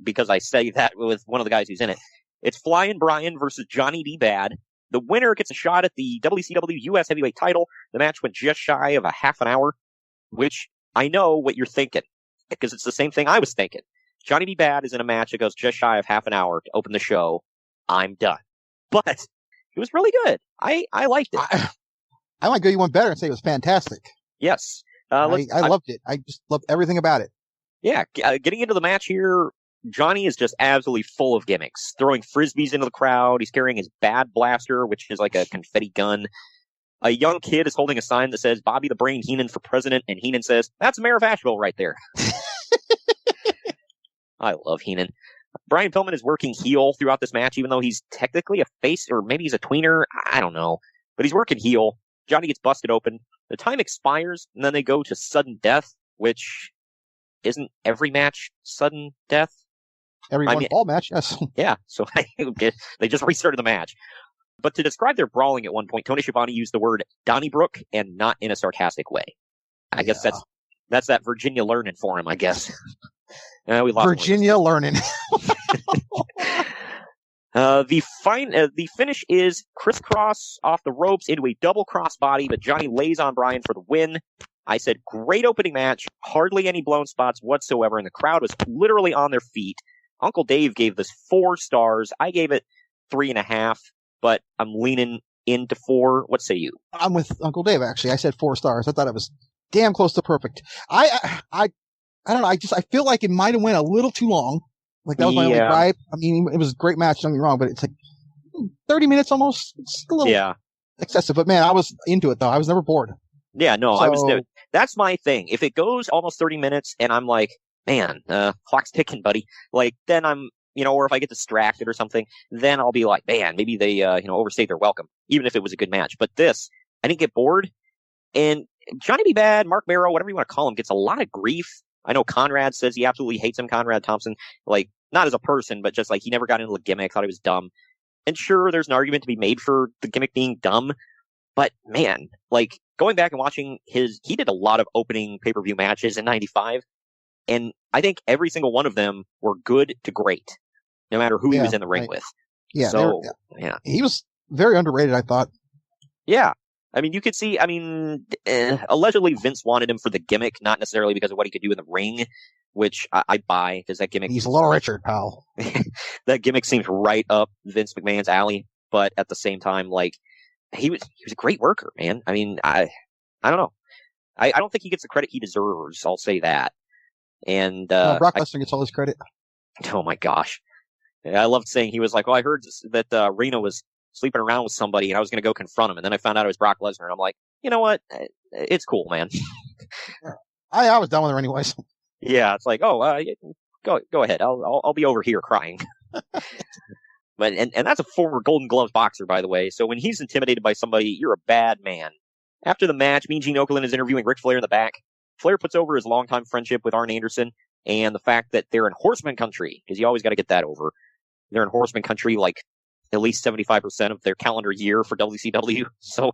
S2: because I say that with one of the guys who's in it. It's Flyin Brian versus Johnny B. Bad. The winner gets a shot at the WCW US Heavyweight title. The match went just shy of a half an hour, which I know what you're thinking, because it's the same thing I was thinking. Johnny B. Bad is in a match that goes just shy of half an hour to open the show. I'm done. But it was really good. I liked it.
S1: I might go you one better and say it was fantastic.
S2: Yes.
S1: I loved it. I just loved everything about it.
S2: Yeah. Getting into the match here, Johnny is just absolutely full of gimmicks. Throwing frisbees into the crowd. He's carrying his Bad Blaster, which is like a confetti gun. A young kid is holding a sign that says, Bobby the Brain Heenan for president. And Heenan says, that's Mayor of Asheville right there. I love Heenan. Brian Pillman is working heel throughout this match, even though he's technically a face, or maybe he's a tweener. I don't know. But he's working heel. Johnny gets busted open. The time expires, and then they go to sudden death, which isn't every match sudden death.
S1: ball match, yes.
S2: Yeah, so they just restarted the match. But to describe their brawling at one point, Tony Schiavone used the word Donnybrook, and not in a sarcastic way. I guess that's that Virginia learning for him, I guess. We lost
S1: Virginia learning.
S2: The finish is crisscross off the ropes into a double crossbody, but Johnny lays on Brian for the win. I said, great opening match, hardly any blown spots whatsoever, and the crowd was literally on their feet. Uncle Dave gave this 4 stars. I gave it 3.5, but I'm leaning into 4. What say you?
S1: I'm with Uncle Dave, actually. I said 4 stars. I thought it was damn close to perfect. I don't know. I feel like it might have went a little too long. Like, that was my only gripe. I mean, it was a great match, don't get me wrong, but it's like 30 minutes almost. It's a little excessive. But man, I was into it, though. I was never bored.
S2: Yeah, no, that's my thing. If it goes almost 30 minutes and I'm like, man, clock's ticking, buddy. Like, then I'm, or if I get distracted or something, then I'll be like, man, maybe they, overstayed their welcome, even if it was a good match. But this, I didn't get bored. And Johnny B. Bad, Mark Barrow, whatever you want to call him, gets a lot of grief. I know Conrad says he absolutely hates him, Conrad Thompson. Like, not as a person, but just like he never got into the gimmick, thought he was dumb. And sure, there's an argument to be made for the gimmick being dumb. But man, like, going back and watching he did a lot of opening pay-per-view matches in 95. And I think every single one of them were good to great, no matter who he was in the ring with.
S1: Yeah. So, he was very underrated, I thought.
S2: Yeah. I mean, you could see, allegedly Vince wanted him for the gimmick, not necessarily because of what he could do in the ring, which I buy, because that gimmick...
S1: He's a little Richard, pal.
S2: That gimmick seems right up Vince McMahon's alley, but at the same time, like, he was a great worker, man. I mean, I don't know. I don't think he gets the credit he deserves, I'll say that. And
S1: Brock Lesnar gets all his credit.
S2: Oh my gosh. I loved saying he was like, I heard that Reno was sleeping around with somebody and I was going to go confront him. And then I found out it was Brock Lesnar. And I'm like, you know what? It's cool, man.
S1: I was done with her anyways.
S2: Yeah. It's like, go ahead. I'll be over here crying. But, and that's a former Golden Gloves boxer, by the way. So when he's intimidated by somebody, you're a bad man. After the match, Mean Gene Okerlund is interviewing Ric Flair in the back. Flair puts over his longtime friendship with Arn Anderson and the fact that they're in Horseman country, because you always got to get that over. They're in Horseman country, like, at least 75% of their calendar year for WCW. So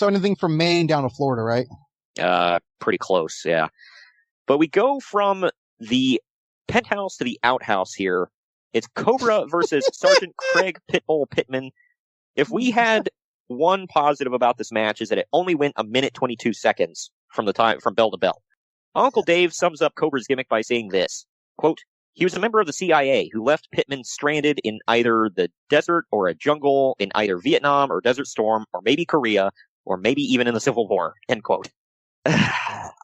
S1: anything from Maine down to Florida, right?
S2: Pretty close, yeah. But we go from the penthouse to the outhouse here. It's Cobra versus Sergeant Craig Pitbull Pittman. If we had one positive about this match, is that it only went 1:22 seconds from bell to bell. Uncle Dave sums up Cobra's gimmick by saying this, quote, he was a member of the CIA who left Pittman stranded in either the desert or a jungle in either Vietnam or Desert Storm or maybe Korea or maybe even in the Civil War, end quote.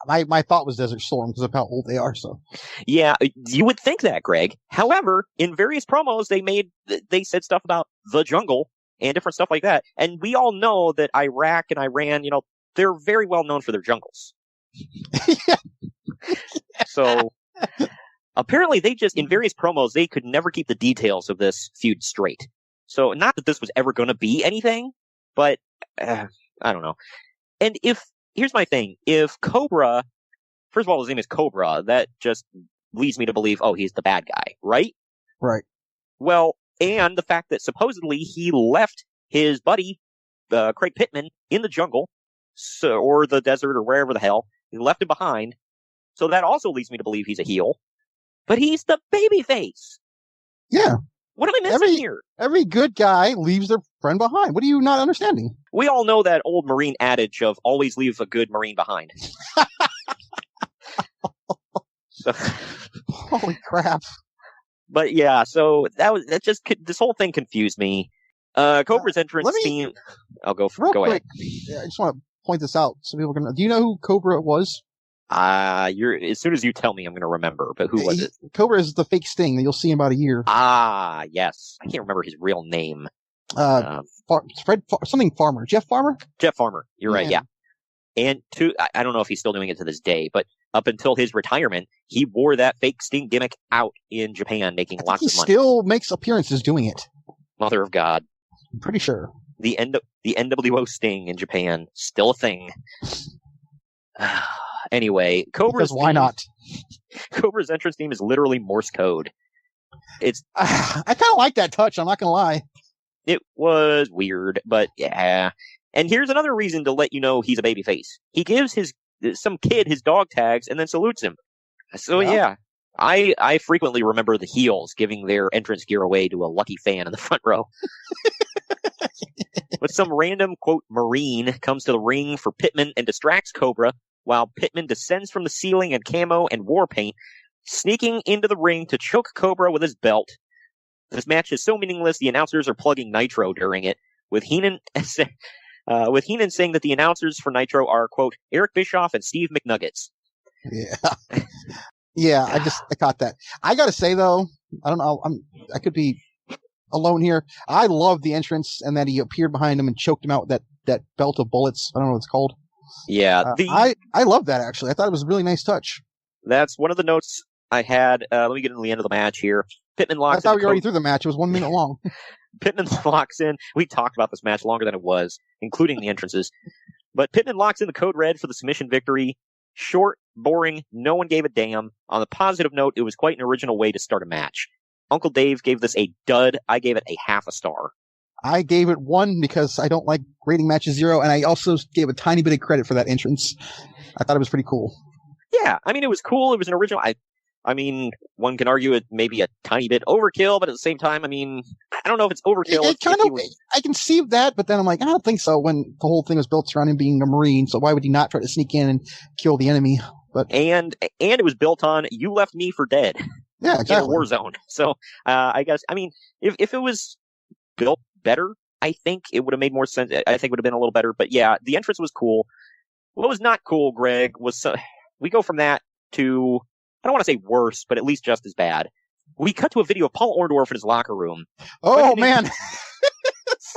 S1: My thought was Desert Storm because of how old they are, so.
S2: Yeah, you would think that, Greg. However, in various promos, they said stuff about the jungle and different stuff like that. And we all know that Iraq and Iran, they're very well known for their jungles. So apparently they just, in various promos, they could never keep the details of this feud straight. So not that this was ever going to be anything, but I don't know. And here's my thing. If Cobra, first of all, his name is Cobra, that just leads me to believe, he's the bad guy, right?
S1: Right.
S2: Well, and the fact that supposedly he left his buddy, Craig Pittman, in the jungle, or the desert, or wherever the hell. He left him behind. So that also leads me to believe he's a heel. But he's the babyface.
S1: Yeah.
S2: What am I missing here?
S1: Every good guy leaves their friend behind. What are you not understanding?
S2: We all know that old Marine adage of always leave a good Marine behind.
S1: Holy crap.
S2: But yeah, so this whole thing confused me. Cobra's entrance theme. I'll go for it. Go ahead.
S1: Yeah, I just want to point this out so people can. Do you know who Cobra was?
S2: As soon as you tell me, I'm going to remember. But who was it?
S1: Cobra is the fake Sting that you'll see in about a year.
S2: Ah, yes. I can't remember his real name.
S1: Something Farmer. Jeff Farmer?
S2: Jeff Farmer. You're right. Yeah. And I don't know if he's still doing it to this day, but up until his retirement, he wore that fake Sting gimmick out in Japan, making lots of money.
S1: He still makes appearances doing it.
S2: Mother of God.
S1: I'm pretty sure.
S2: The NWO Sting in Japan, still a thing. Anyway, Cobra's
S1: why not?
S2: Cobra's entrance theme is literally Morse code.
S1: I kind of like that touch. I'm not gonna lie.
S2: It was weird, but yeah. And here's another reason to let you know he's a babyface. He gives some kid his dog tags and then salutes him. So yeah. I frequently remember the heels giving their entrance gear away to a lucky fan in the front row. But some random, quote, Marine comes to the ring for Pittman and distracts Cobra, while Pittman descends from the ceiling in camo and war paint, sneaking into the ring to choke Cobra with his belt. This match is so meaningless, the announcers are plugging Nitro during it, with Heenan saying that the announcers for Nitro are, quote, Eric Bischoff and Steve McNuggets.
S1: Yeah. Yeah, I caught that. I gotta say though, I don't know, I could be alone here. I love the entrance and that he appeared behind him and choked him out with that belt of bullets. I don't know what it's called.
S2: Yeah.
S1: I love that actually. I thought it was a really nice touch.
S2: That's one of the notes I had. Let me get into the end of the match here. Pittman locks in.
S1: I thought we already through the match. It was 1 minute long.
S2: Pittman locks in. We talked about this match longer than it was, including the entrances. But Pittman locks in the code red for the submission victory. Short, boring, no one gave a damn. On the positive note, it was quite an original way to start a match. Uncle Dave gave this a dud. I gave it a half a star.
S1: I gave it 1 because I don't like rating matches 0, and I also gave a tiny bit of credit for that entrance. I thought it was pretty cool.
S2: Yeah, I mean, it was cool. It was an original. I mean, one can argue it may be a tiny bit overkill, but at the same time, I mean, I don't know if it's overkill.
S1: I can see that, but then I'm like, I don't think so when the whole thing was built around him being a Marine, so why would he not try to sneak in and kill the enemy? But
S2: And it was built on, you left me for dead.
S1: Yeah, exactly.
S2: In a war zone. So, I guess, I mean, if it was built better, I think it would have made more sense. I think it would have been a little better, but yeah, the entrance was cool. What was not cool, Greg, was, we go from that to, I don't want to say worse, but at least just as bad. We cut to a video of Paul Orndorff in his locker room.
S1: Oh, man.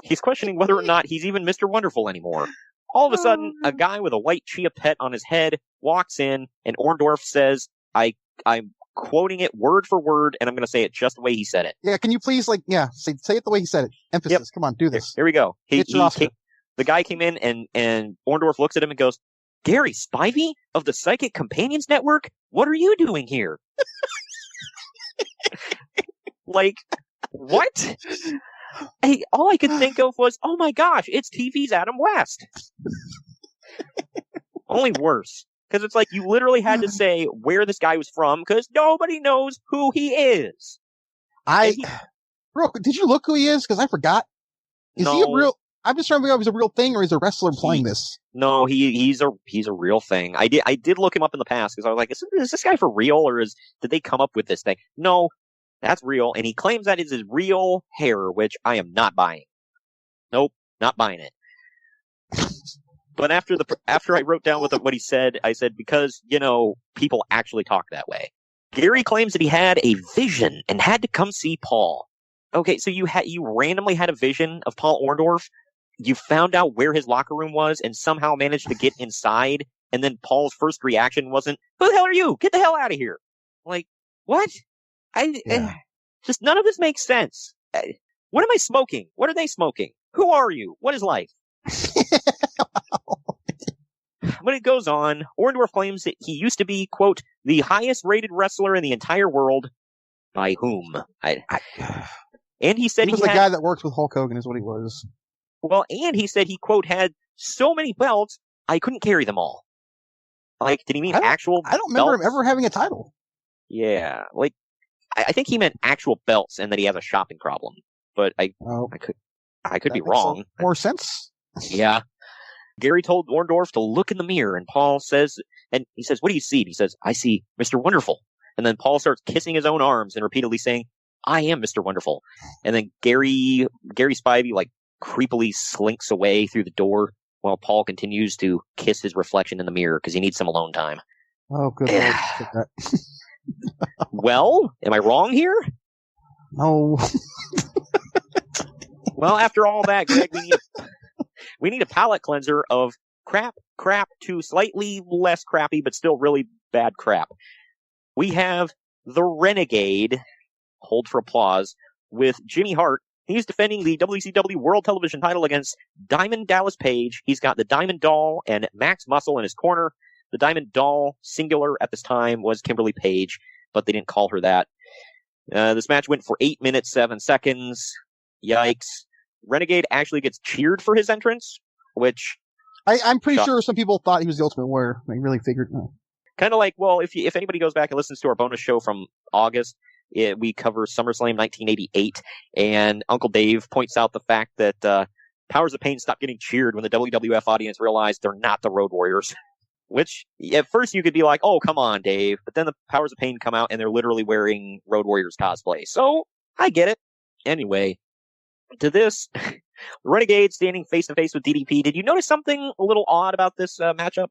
S2: He's questioning whether or not he's even Mr. Wonderful anymore. All of a sudden, a guy with a white Chia Pet on his head walks in, and Orndorff says, I'm quoting it word for word, and I'm going to say it just the way he said it.
S1: Yeah, can you please, say it the way he said it. Emphasis. Yep. Come on, do this.
S2: Here we go. The guy came in, and Orndorff looks at him and goes, Gary Spivey of the Psychic Companions Network? What are you doing here? Like, what? Hey, all I could think of was, oh my gosh, it's TV's Adam West. Only worse. Because it's like you literally had to say where this guy was from, because nobody knows who he is.
S1: Bro, did you look who he is? Because I forgot. Is he a real... I'm just trying to figure out if he's a real thing or he's a wrestler playing this.
S2: No, he's a real thing. I did look him up in the past because I was like, is this guy for real or did they come up with this thing? No, that's real, and he claims that is his real hair, which I am not buying. Nope, not buying it. But after I wrote down what he said, I said because people actually talk that way. Gary claims that he had a vision and had to come see Paul. Okay, so you randomly had a vision of Paul Orndorff. You found out where his locker room was and somehow managed to get inside. And then Paul's first reaction wasn't, who the hell are you? Get the hell out of here. Like, what? Just none of this makes sense. What am I smoking? What are they smoking? Who are you? What is life? But it goes on. Orndorff claims that he used to be, quote, the highest rated wrestler in the entire world. By whom? And he said
S1: he was the guy that works with Hulk Hogan is what he was.
S2: Well, and he said he, quote, had so many belts, I couldn't carry them all. Like, did he mean actual belts?
S1: I don't remember him ever having a title.
S2: Yeah, like, I think he meant actual belts and that he has a shopping problem. But I could be wrong.
S1: More sense?
S2: Yeah. Gary told Orndorff to look in the mirror, and Paul says, and he says, what do you see? And he says, I see Mr. Wonderful. And then Paul starts kissing his own arms and repeatedly saying, I am Mr. Wonderful. And then Gary Spivey, like, creepily slinks away through the door while Paul continues to kiss his reflection in the mirror because he needs some alone time.
S1: Oh, good Lord.
S2: Well, am I wrong here?
S1: No.
S2: Well, after all that, Greg, we need a palate cleanser of crap to slightly less crappy, but still really bad crap. We have the Renegade, hold for applause, with Jimmy Hart. He's defending the WCW World Television title against Diamond Dallas Page. He's got the Diamond Doll and Max Muscle in his corner. The Diamond Doll, singular at this time, was Kimberly Page, but they didn't call her that. This match went for 8 minutes, 7 seconds. Yikes. Renegade actually gets cheered for his entrance, which...
S1: I'm pretty sure some people thought he was the Ultimate Warrior. They really figured...
S2: Kind of like, well, if anybody goes back and listens to our bonus show from August, we cover SummerSlam 1988, and Uncle Dave points out the fact that Powers of Pain stopped getting cheered when the WWF audience realized they're not the Road Warriors. Which, at first you could be like, oh, come on, Dave. But then the Powers of Pain come out and they're literally wearing Road Warriors cosplay. So, I get it. Anyway, to this, Renegade standing face-to-face with DDP. Did you notice something a little odd about this matchup?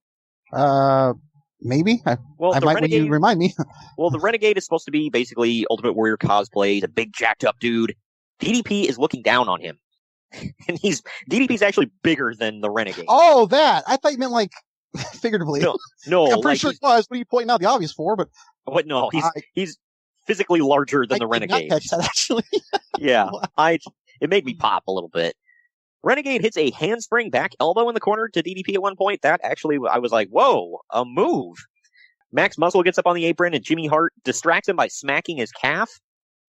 S1: Maybe. I might
S2: Renegade,
S1: when you remind me.
S2: Well, the Renegade is supposed to be basically Ultimate Warrior cosplay. He's a big, jacked-up dude. DDP is looking down on him. And DDP's actually bigger than the Renegade.
S1: Oh, that! I thought you meant, like, figuratively.
S2: No.
S1: I'm pretty sure it was. What are you pointing out the obvious for? But
S2: no, he's physically larger than the Renegade.
S1: I did not catch that, actually.
S2: Yeah, it made me pop a little bit. Renegade hits a handspring back elbow in the corner to DDP at one point. That actually, I was like, whoa, a move. Max Muscle gets up on the apron and Jimmy Hart distracts him by smacking his calf.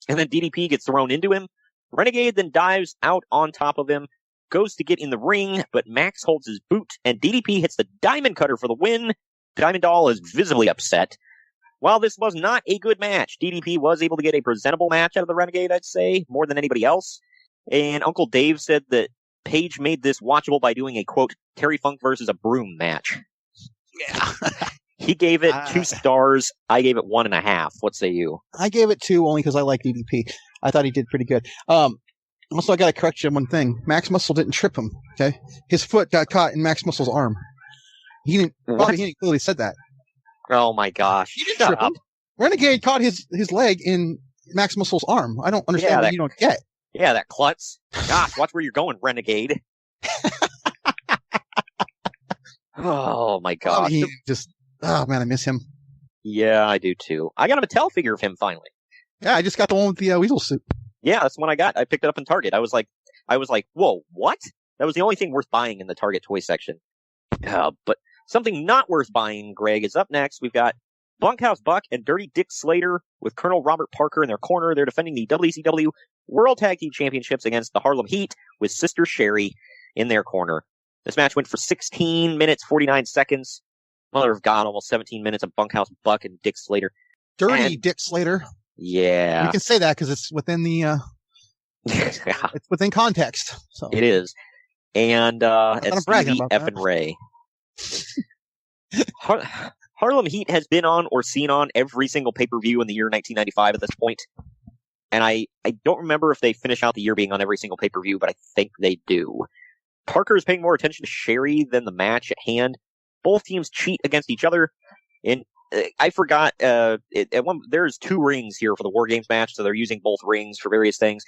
S2: And then DDP gets thrown into him. Renegade then dives out on top of him, goes to get in the ring, but Max holds his boot, and DDP hits the Diamond Cutter for the win. Diamond Doll is visibly upset. While this was not a good match, DDP was able to get a presentable match out of the Renegade, I'd say, more than anybody else. And Uncle Dave said that Page made this watchable by doing a, quote, Terry Funk versus a broom match.
S1: Yeah.
S2: He gave it 2 stars. I gave it 1.5. What say you?
S1: I gave it 2 only because I like DDP. I thought he did pretty good. Also, I got to correct you on one thing. Max Muscle didn't trip him. Okay, his foot got caught in Max Muscle's arm. He didn't. Bobby Heenan clearly said that.
S2: Oh my gosh!
S1: He didn't trip him. Renegade caught his leg in Max Muscle's arm. I don't understand what you don't get.
S2: Yeah, that klutz. Gosh, watch where you're going, Renegade. Oh my gosh!
S1: Oh man, I miss him.
S2: Yeah, I do too. I got a Mattel figure of him finally.
S1: Yeah, I just got the one with the weasel suit.
S2: Yeah, that's the one I got. I picked it up in Target. I was like, whoa, what? That was the only thing worth buying in the Target toy section. But something not worth buying, Greg, is up next. We've got Bunkhouse Buck and Dirty Dick Slater with Colonel Robert Parker in their corner. They're defending the WCW World Tag Team Championships against the Harlem Heat with Sister Sherry in their corner. This match went for 16 minutes, 49 seconds. Mother of God, almost 17 minutes of Bunkhouse Buck and Dick Slater.
S1: Dirty Dick Slater.
S2: Yeah.
S1: You can say that because it's within the, it's within context. So.
S2: It is. And, it's Stevie F. and Ray. Harlem Heat has been on or seen on every single pay-per-view in the year 1995 at this point. And I don't remember if they finish out the year being on every single pay-per-view, but I think they do. Parker is paying more attention to Sherry than the match at hand. Both teams cheat against each other. And I forgot, there's 2 rings here for the War Games match, so they're using both rings for various things.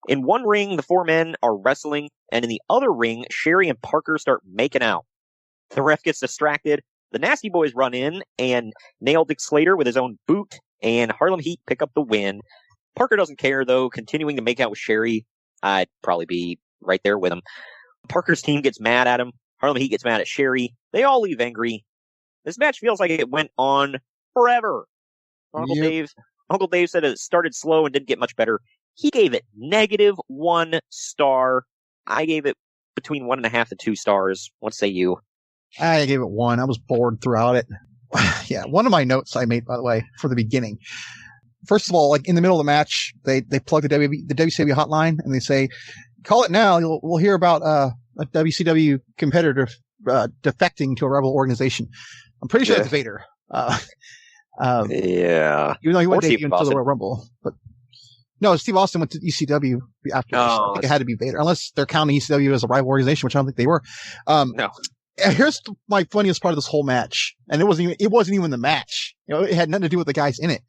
S2: In one ring, the 4 men are wrestling, and in the other ring, Sherry and Parker start making out. The ref gets distracted. The Nasty Boys run in and nail Dick Slater with his own boot, and Harlem Heat pick up the win. Parker doesn't care, though, continuing to make out with Sherry. I'd probably be right there with him. Parker's team gets mad at him. Harlem Heat gets mad at Sherry. They all leave angry. This match feels like it went on forever. Uncle Dave said it started slow and didn't get much better. He gave it -1 star. I gave it between 1.5 to 2 stars. What say you?
S1: I gave it 1. I was bored throughout it. Yeah, one of my notes I made, by the way, for the beginning. First of all, like in the middle of the match, they plug the WCW hotline and they say, "Call it now. We'll hear about a WCW competitor defecting to a rebel organization." I'm pretty sure it's Vader.
S2: Yeah.
S1: Even though he went into the Royal Rumble, but no, Steve Austin went to ECW after. I think it had to be Vader, unless they're counting ECW as a rival organization, which I don't think they were.
S2: No.
S1: Here's my funniest part of this whole match, and it wasn't even the match. It had nothing to do with the guys in it.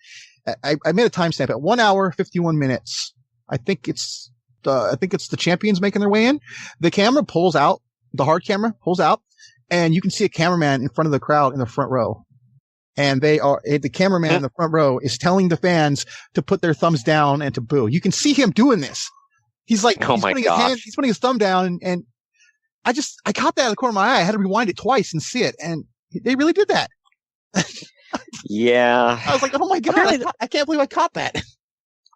S1: I made a timestamp at 1 hour, 51 minutes. I think it's the champions making their way in. The camera pulls out, the hard camera pulls out, and you can see a cameraman in front of the crowd in the front row. And the cameraman in the front row is telling the fans to put their thumbs down and to boo. You can see him doing this. He's like, he's putting his thumb down, and I caught that out of the corner of my eye. I had to rewind it twice and see it, and they really did that.
S2: Yeah.
S1: I was like, oh my God, I can't believe I caught that.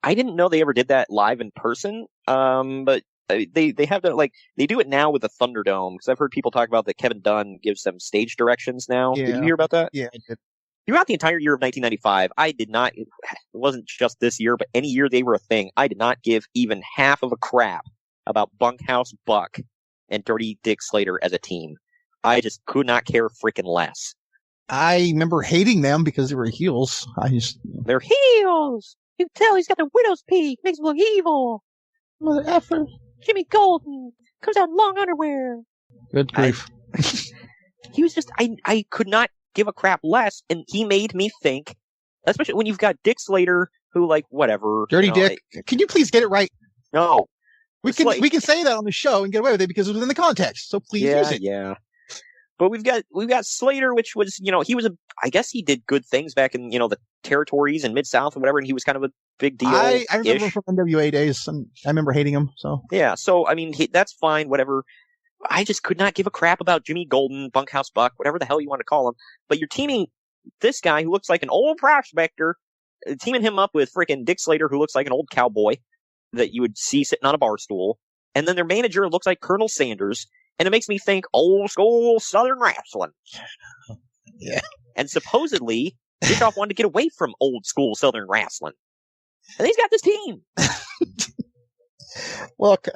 S2: I didn't know they ever did that live in person. But they have to, like, they do it now with the Thunderdome, because I've heard people talk about that Kevin Dunn gives them stage directions now.
S1: Yeah.
S2: Did you hear about that?
S1: Yeah, I did.
S2: Throughout the entire year of 1995, I did not, it wasn't just this year, but any year they were a thing, I did not give even half of a crap about Bunkhouse Buck and Dirty Dick Slater as a team. I just could not care freaking less.
S1: I remember hating them because they were heels.
S2: They're heels! You can tell he's got the widow's peak, makes him look evil.
S1: Mother effer.
S2: Jimmy Golden comes out in long underwear.
S1: Good grief.
S2: He was just, I could not give a crap less, and he made me think, especially when you've got Dick Slater, who, like, whatever.
S1: Dirty Dick. Can you please get it right?
S2: No.
S1: We can say that on the show and get away with it because it was in the context. So please use it.
S2: Yeah. But we've got Slater, which was, he was I guess he did good things back in, the territories and Mid-South and whatever, and he was kind of a big deal.
S1: I remember from NWA days, and I remember hating him, so.
S2: Yeah, so, I mean, that's fine, whatever. I just could not give a crap about Jimmy Golden, Bunkhouse Buck, whatever the hell you want to call him. But you're teaming this guy who looks like an old prospector, teaming him up with freaking Dick Slater, who looks like an old cowboy that you would see sitting on a bar stool. And then their manager looks like Colonel Sanders. And it makes me think old school Southern wrestling.
S1: Yeah.
S2: And supposedly, Bischoff wanted to get away from old school Southern wrestling. And he's got this team.
S1: Look,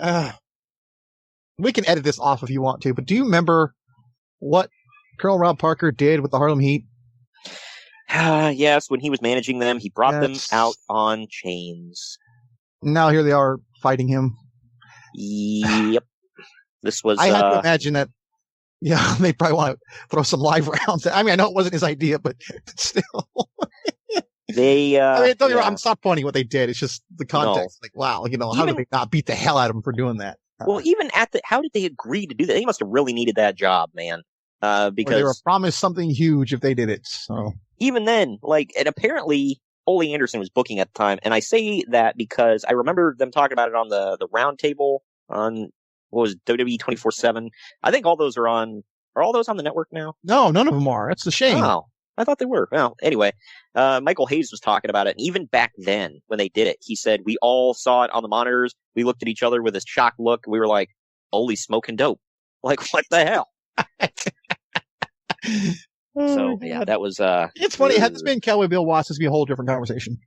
S1: we can edit this off if you want to, but do you remember what Colonel Rob Parker did with the Harlem Heat?
S2: Yes, when he was managing them, he brought them out on chains.
S1: Now here they are fighting him.
S2: Yep. This was.
S1: I had to imagine that. Yeah, they probably want to throw some live rounds. I mean, I know it wasn't his idea, but still.
S2: Don't get me wrong,
S1: I'm not pointing what they did. It's just the context. No. Like, wow, how did they not beat the hell out of him for doing that?
S2: Well, even how did they agree to do that? They must have really needed that job, man. Because
S1: they were promised something huge if they did it. So
S2: even then, and apparently Ole Anderson was booking at the time, and I say that because I remember them talking about it on the round table on. What was WWE 24/7? I think all those are all those on the network now?
S1: No, none of them are. That's a shame.
S2: Oh, I thought they were. Well, anyway, Michael Hayes was talking about it. And even back then, when they did it, he said, we all saw it on the monitors. We looked at each other with a shocked look. We were like, holy smoking dope. Like, what the hell? So, yeah, that was...
S1: it's funny. Had this been Cowboy Bill Watts, this would be a whole different conversation.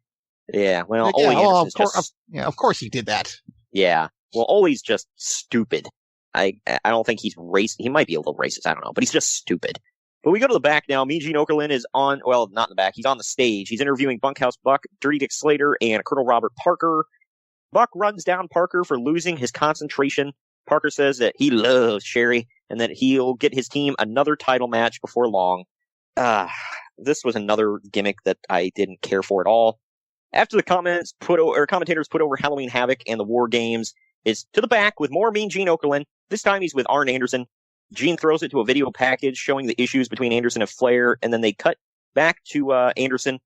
S2: Yeah, well, Ole Anderson's
S1: of course he did that.
S2: Yeah. Well, Ole's just stupid. I don't think he's racist. He might be a little racist. I don't know. But he's just stupid. But we go to the back now. Mean Gene Okerlund is not in the back. He's on the stage. He's interviewing Bunkhouse Buck, Dirty Dick Slater, and Colonel Robert Parker. Buck runs down Parker for losing his concentration. Parker says that he loves Sherry and that he'll get his team another title match before long. This was another gimmick that I didn't care for at all. After the commentators put over Halloween Havoc and the War Games, is to the back with more Mean Gene Okerlund. This time he's with Arn Anderson. Gene throws it to a video package showing the issues between Anderson and Flair, and then they cut back to Anderson.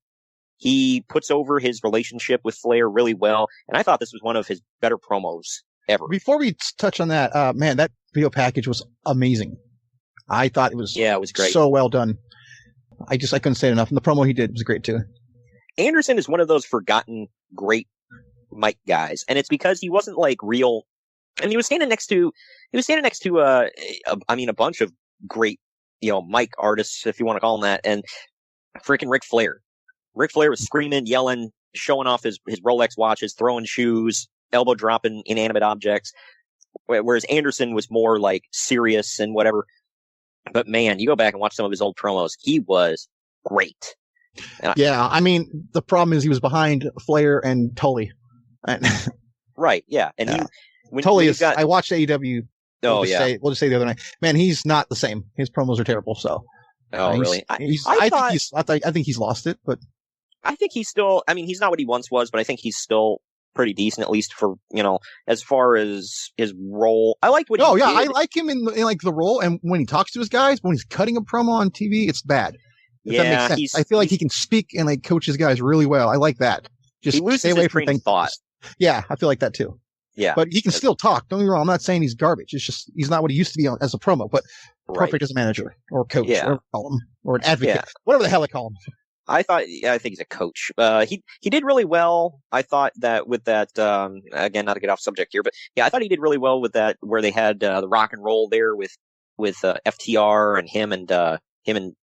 S2: He puts over his relationship with Flair really well, and I thought this was one of his better promos ever.
S1: Before we touch on that, man, that video package was amazing. I thought it was
S2: great.
S1: So well done. I couldn't say it enough, and the promo he did was great too.
S2: Anderson is one of those forgotten great Mike guys, and it's because he wasn't real. And he was standing next to a bunch of great, Mike artists, if you want to call them that, and freaking Ric Flair. Ric Flair was screaming, yelling, showing off his Rolex watches, throwing shoes, elbow dropping inanimate objects, whereas Anderson was more serious and whatever. But man, you go back and watch some of his old promos, he was great.
S1: Yeah, I mean, the problem is he was behind Flair and Tully.
S2: Right, yeah. And
S1: Tully is, I watched AEW.
S2: We'll
S1: just say the other night. Man, he's not the same. His promos are terrible, so.
S2: Really?
S1: I think he's lost it, but.
S2: I think he's still, he's not what he once was, but I think he's still pretty decent, at least for, as far as his role. I liked what he did.
S1: I like him in the role, and when he talks to his guys, when he's cutting a promo on TV, it's bad. That makes sense. I feel like he can speak and coach his guys really well. I like that. Just stay away from things. Yeah, I feel like that too.
S2: Yeah.
S1: But he can still talk. Don't get me wrong. I'm not saying he's garbage. It's just, he's not what he used to be as a promo, but perfect as a manager or coach or call him, or an advocate, whatever the hell they call him.
S2: I think he's a coach. He did really well. I thought that with that, again, not to get off subject here, but yeah, I thought he did really well with that, where they had, the rock and roll there with FTR and him and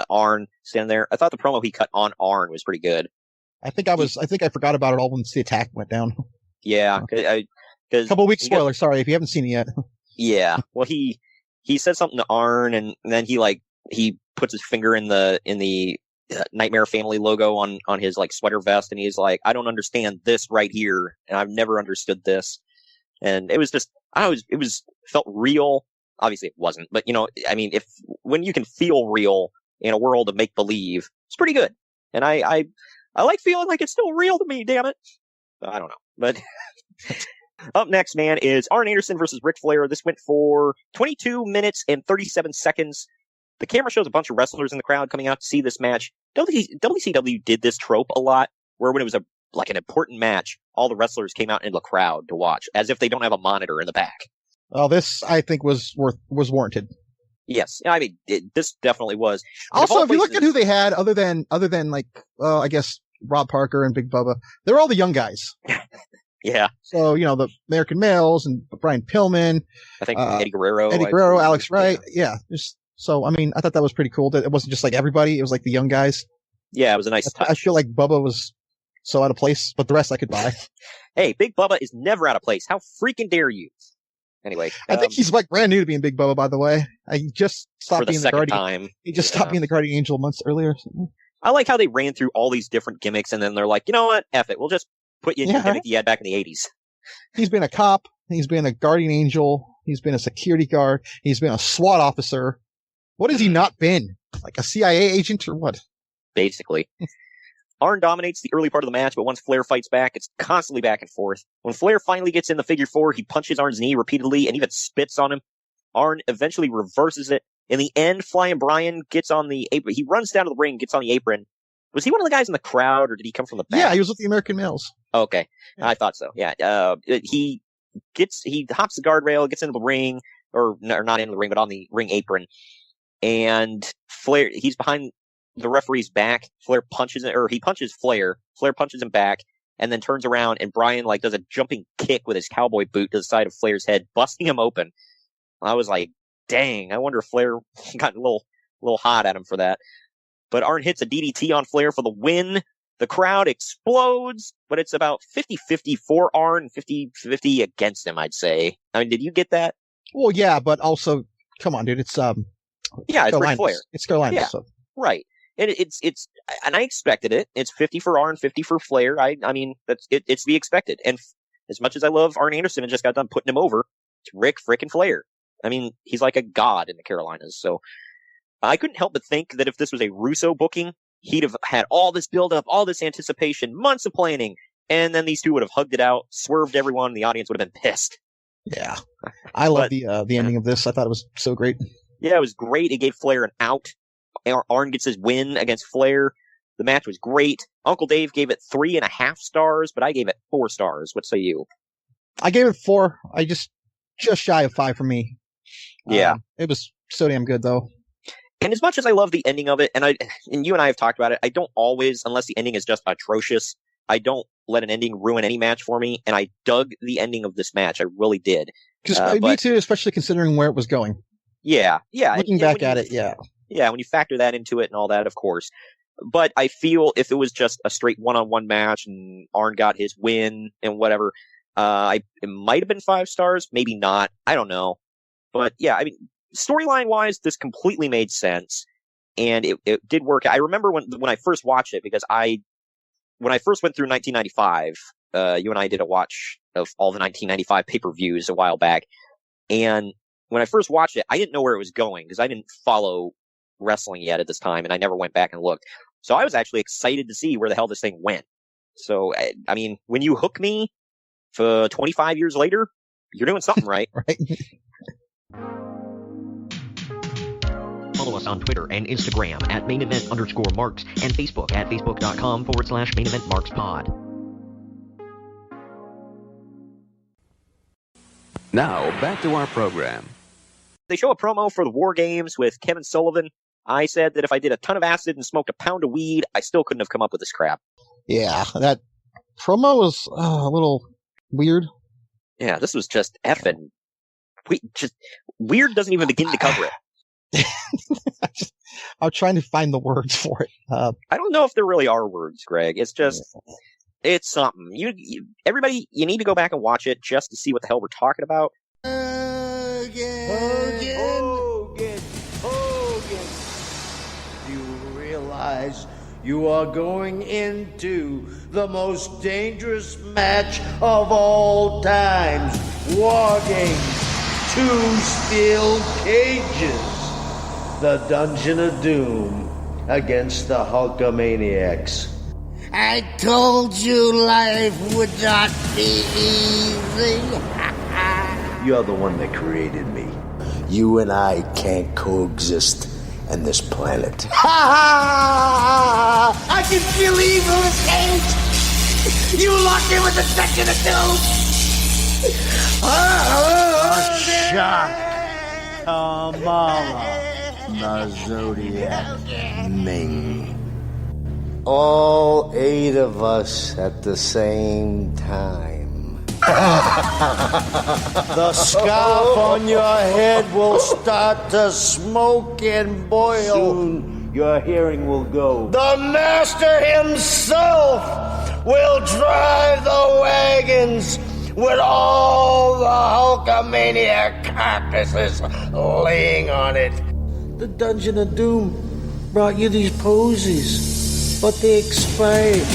S2: Arn standing there. I thought the promo he cut on Arn was pretty good.
S1: I think I forgot about it all once the attack went down.
S2: Yeah.
S1: Couple weeks spoiler. Sorry if you haven't seen it yet.
S2: Yeah. Well, he said something to Arn, and then he puts his finger in the Nightmare Family logo on his like sweater vest, and he's like, I don't understand this right here, and I've never understood this. And it was just, felt real. Obviously it wasn't, but I mean, when you can feel real in a world of make believe, it's pretty good. And I like feeling like it's still real to me, damn it. I don't know, but up next, man, is Arn Anderson versus Ric Flair. This went for 22 minutes and 37 seconds. The camera shows a bunch of wrestlers in the crowd coming out to see this match. WCW did this trope a lot, where when it was an important match, all the wrestlers came out in the crowd to watch, as if they don't have a monitor in the back.
S1: Well, this I think was warranted.
S2: Yes, I mean this definitely was.
S1: Also, if you look at who they had, other than like, I guess Rob Parker and Big Bubba, they're all the young guys.
S2: Yeah.
S1: So the American Males and Brian Pillman.
S2: I think Eddie Guerrero,
S1: Alex Wright. Yeah. So, I mean, I thought that was pretty cool that it wasn't just like everybody. It was like the young guys.
S2: Yeah, it was a nice touch.
S1: I feel like Bubba was so out of place, but the rest I could buy.
S2: Hey, Big Bubba is never out of place. How freaking dare you? Anyway.
S1: I think he's like brand new to being Big Bubba, by the way. He just stopped being the Guardian.
S2: Time.
S1: He just stopped being the Guardian Angel months earlier.
S2: I like how they ran through all these different gimmicks, and then they're like, you know what? F it. We'll just put you in your gimmick you had back in the 80s. He's
S1: been a cop. He's been a Guardian Angel. He's been a security guard. He's been a SWAT officer. What has he not been? Like a CIA agent or what?
S2: Basically. Arn dominates the early part of the match, but once Flair fights back, it's constantly back and forth. When Flair finally gets in the figure four, he punches Arn's knee repeatedly and even spits on him. Arn eventually reverses it. In the end, Flyin Brian gets on the apron. He runs down to the ring, gets on the apron. Was he one of the guys in the crowd, or did he come from the back?
S1: Yeah, he was with the American Males.
S2: Okay. Yeah. I thought so. Yeah. He hops the guardrail, gets into the ring, or not into the ring, but on the ring apron. And Flair, he's behind the referee's back. Flair punches it, or he punches Flair. Flair punches him back, and then turns around, and Brian does a jumping kick with his cowboy boot to the side of Flair's head, busting him open. I was like, dang, I wonder if Flair got a little hot at him for that. But Arn hits a DDT on Flair for the win. The crowd explodes, but it's about 50-50 for Arn, 50-50 against him, I'd say. I mean, did you get that?
S1: Well, yeah, but also, come on, dude, it's
S2: it's Ric Flair.
S1: It's Carolina,
S2: yeah,
S1: so.
S2: Right. And and I expected it. It's 50 for Arn, 50 for Flair. I mean, it's the expected. And as much as I love Arn Anderson and just got done putting him over, it's Ric frickin' Flair. I mean, he's like a god in the Carolinas. So I couldn't help but think that if this was a Russo booking, he'd have had all this build up, all this anticipation, months of planning, and then these two would have hugged it out, swerved everyone, and the audience would have been pissed.
S1: Yeah. I love the ending of this. I thought it was so great.
S2: Yeah, it was great. It gave Flair an out. Arn gets his win against Flair. The match was great. Uncle Dave gave it 3.5 stars, but I gave it 4 stars. What say you?
S1: I gave it 4. I just shy of 5 for me.
S2: Yeah.
S1: It was so damn good, though.
S2: And as much as I love the ending of it, and you and I have talked about it, I don't always, unless the ending is just atrocious, I don't let an ending ruin any match for me, and I dug the ending of this match. I really did.
S1: Me too, especially considering where it was going.
S2: Yeah.
S1: Looking back at it, yeah.
S2: Yeah, when you factor that into it and all that, of course. But I feel if it was just a straight one-on-one match and Arn got his win and whatever, it might have been 5 stars, maybe not. I don't know. But yeah, I mean, storyline-wise, this completely made sense, and it did work. I remember when I first watched it, because when I first went through 1995, you and I did a watch of all the 1995 pay-per-views a while back, and when I first watched it, I didn't know where it was going, because I didn't follow wrestling yet at this time, and I never went back and looked. So I was actually excited to see where the hell this thing went. So, I mean, when you hook me for 25 years later, you're doing something right.
S1: Right.
S3: Follow us on Twitter and Instagram at @MainEvent_Marks and Facebook at Facebook.com/MainEventMarksPod.
S4: Now, back to our program.
S2: They show a promo for the War Games with Kevin Sullivan. I said that if I did a ton of acid and smoked a pound of weed, I still couldn't have come up with this crap.
S1: Yeah, that promo was a little weird.
S2: Yeah, this was just effing. Weird doesn't even begin to cover it.
S1: I'm trying to find the words for it.
S2: I don't know if there really are words, Greg. It's just, it's something. Everybody, you need to go back and watch it just to see what the hell we're talking about.
S5: Hogan. You realize you are going into the most dangerous match of all times. War Games. 2 steel cages. The Dungeon of Doom against the Hulkamaniacs. I told you life would not be easy. You're the one that created me. You and I can't coexist on this planet. I can feel evil in his cage. You locked in with the Dungeon of Doom. Shock. Kamala. The Zodiac. Ming. All 8 of us at the same time. The scarf on your head will start to smoke and boil. Soon your hearing will go. The master himself will drive the wagons with all the Hulkamaniac carcasses laying on it. The Dungeon of Doom brought you these posies, but they expired.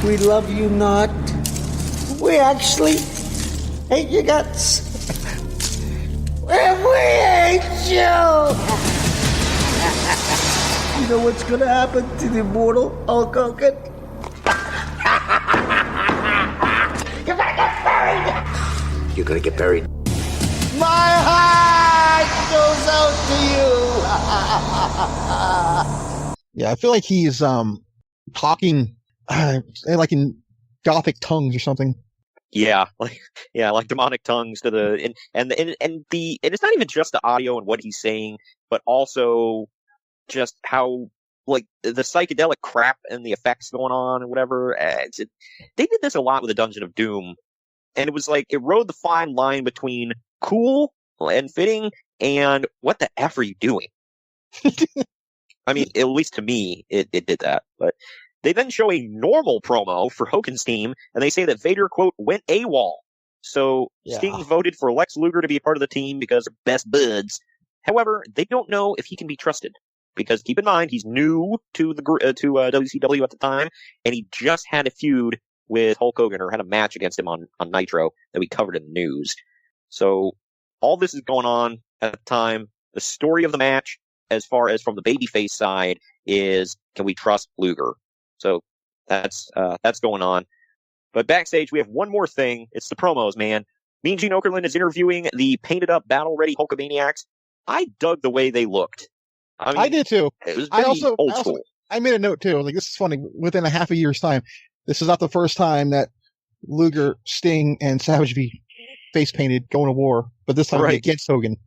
S5: We love you not. We actually hate your guts. We hate you. You know what's gonna happen to the immortal Hulk Hogan? You're gonna get buried. You're gonna get buried. My heart goes out to you.
S1: Yeah, I feel like he's talking like in Gothic tongues or something.
S2: Yeah, like demonic tongues to the and it's not even just the audio and what he's saying, but also just how like the psychedelic crap and the effects going on and whatever. They did this a lot with the Dungeon of Doom, and it was like it rode the fine line between cool and fitting and what the F are you doing? I mean, at least to me, it did that. But they then show a normal promo for Hogan's team, and they say that Vader, quote, went AWOL. So Sting voted for Lex Luger to be a part of the team because they're best buds. However, they don't know if he can be trusted. Because keep in mind, he's new to the WCW at the time, and he just had a feud with Hulk Hogan, or had a match against him on Nitro that we covered in the news. So all this is going on at the time. The story of the match, as far as from the babyface side, is can we trust Luger? So that's going on. But backstage, we have one more thing. It's the promos, man. Mean Gene Okerlund is interviewing the painted-up, battle-ready Hulkamaniacs. I dug the way they looked. I mean,
S1: I did too.
S2: It was pretty old school.
S1: I made a note too. Like, this is funny. Within a half a year's time, this is not the first time that Luger, Sting, and Savage be face painted going to war, but this time against Hogan.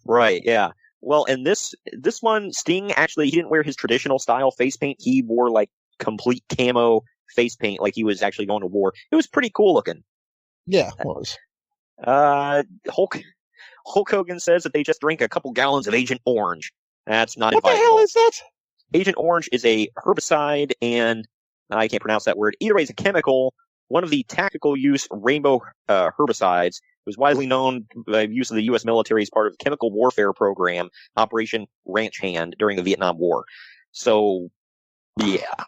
S2: Right, yeah. Well, and this one, Sting actually, he didn't wear his traditional style face paint. He wore like complete camo face paint, like he was actually going to war. It was pretty cool looking.
S1: Yeah, it was.
S2: Hulk Hogan says that they just drank a couple gallons of Agent Orange. That's not
S1: What
S2: advisable.
S1: the hell is that?
S2: Agent Orange is a herbicide, and I can't pronounce that word. Either way, it's a chemical, one of the tactical use rainbow herbicides. It was widely known by use of the U.S. military as part of the chemical warfare program, Operation Ranch Hand, during the Vietnam War. So, yeah.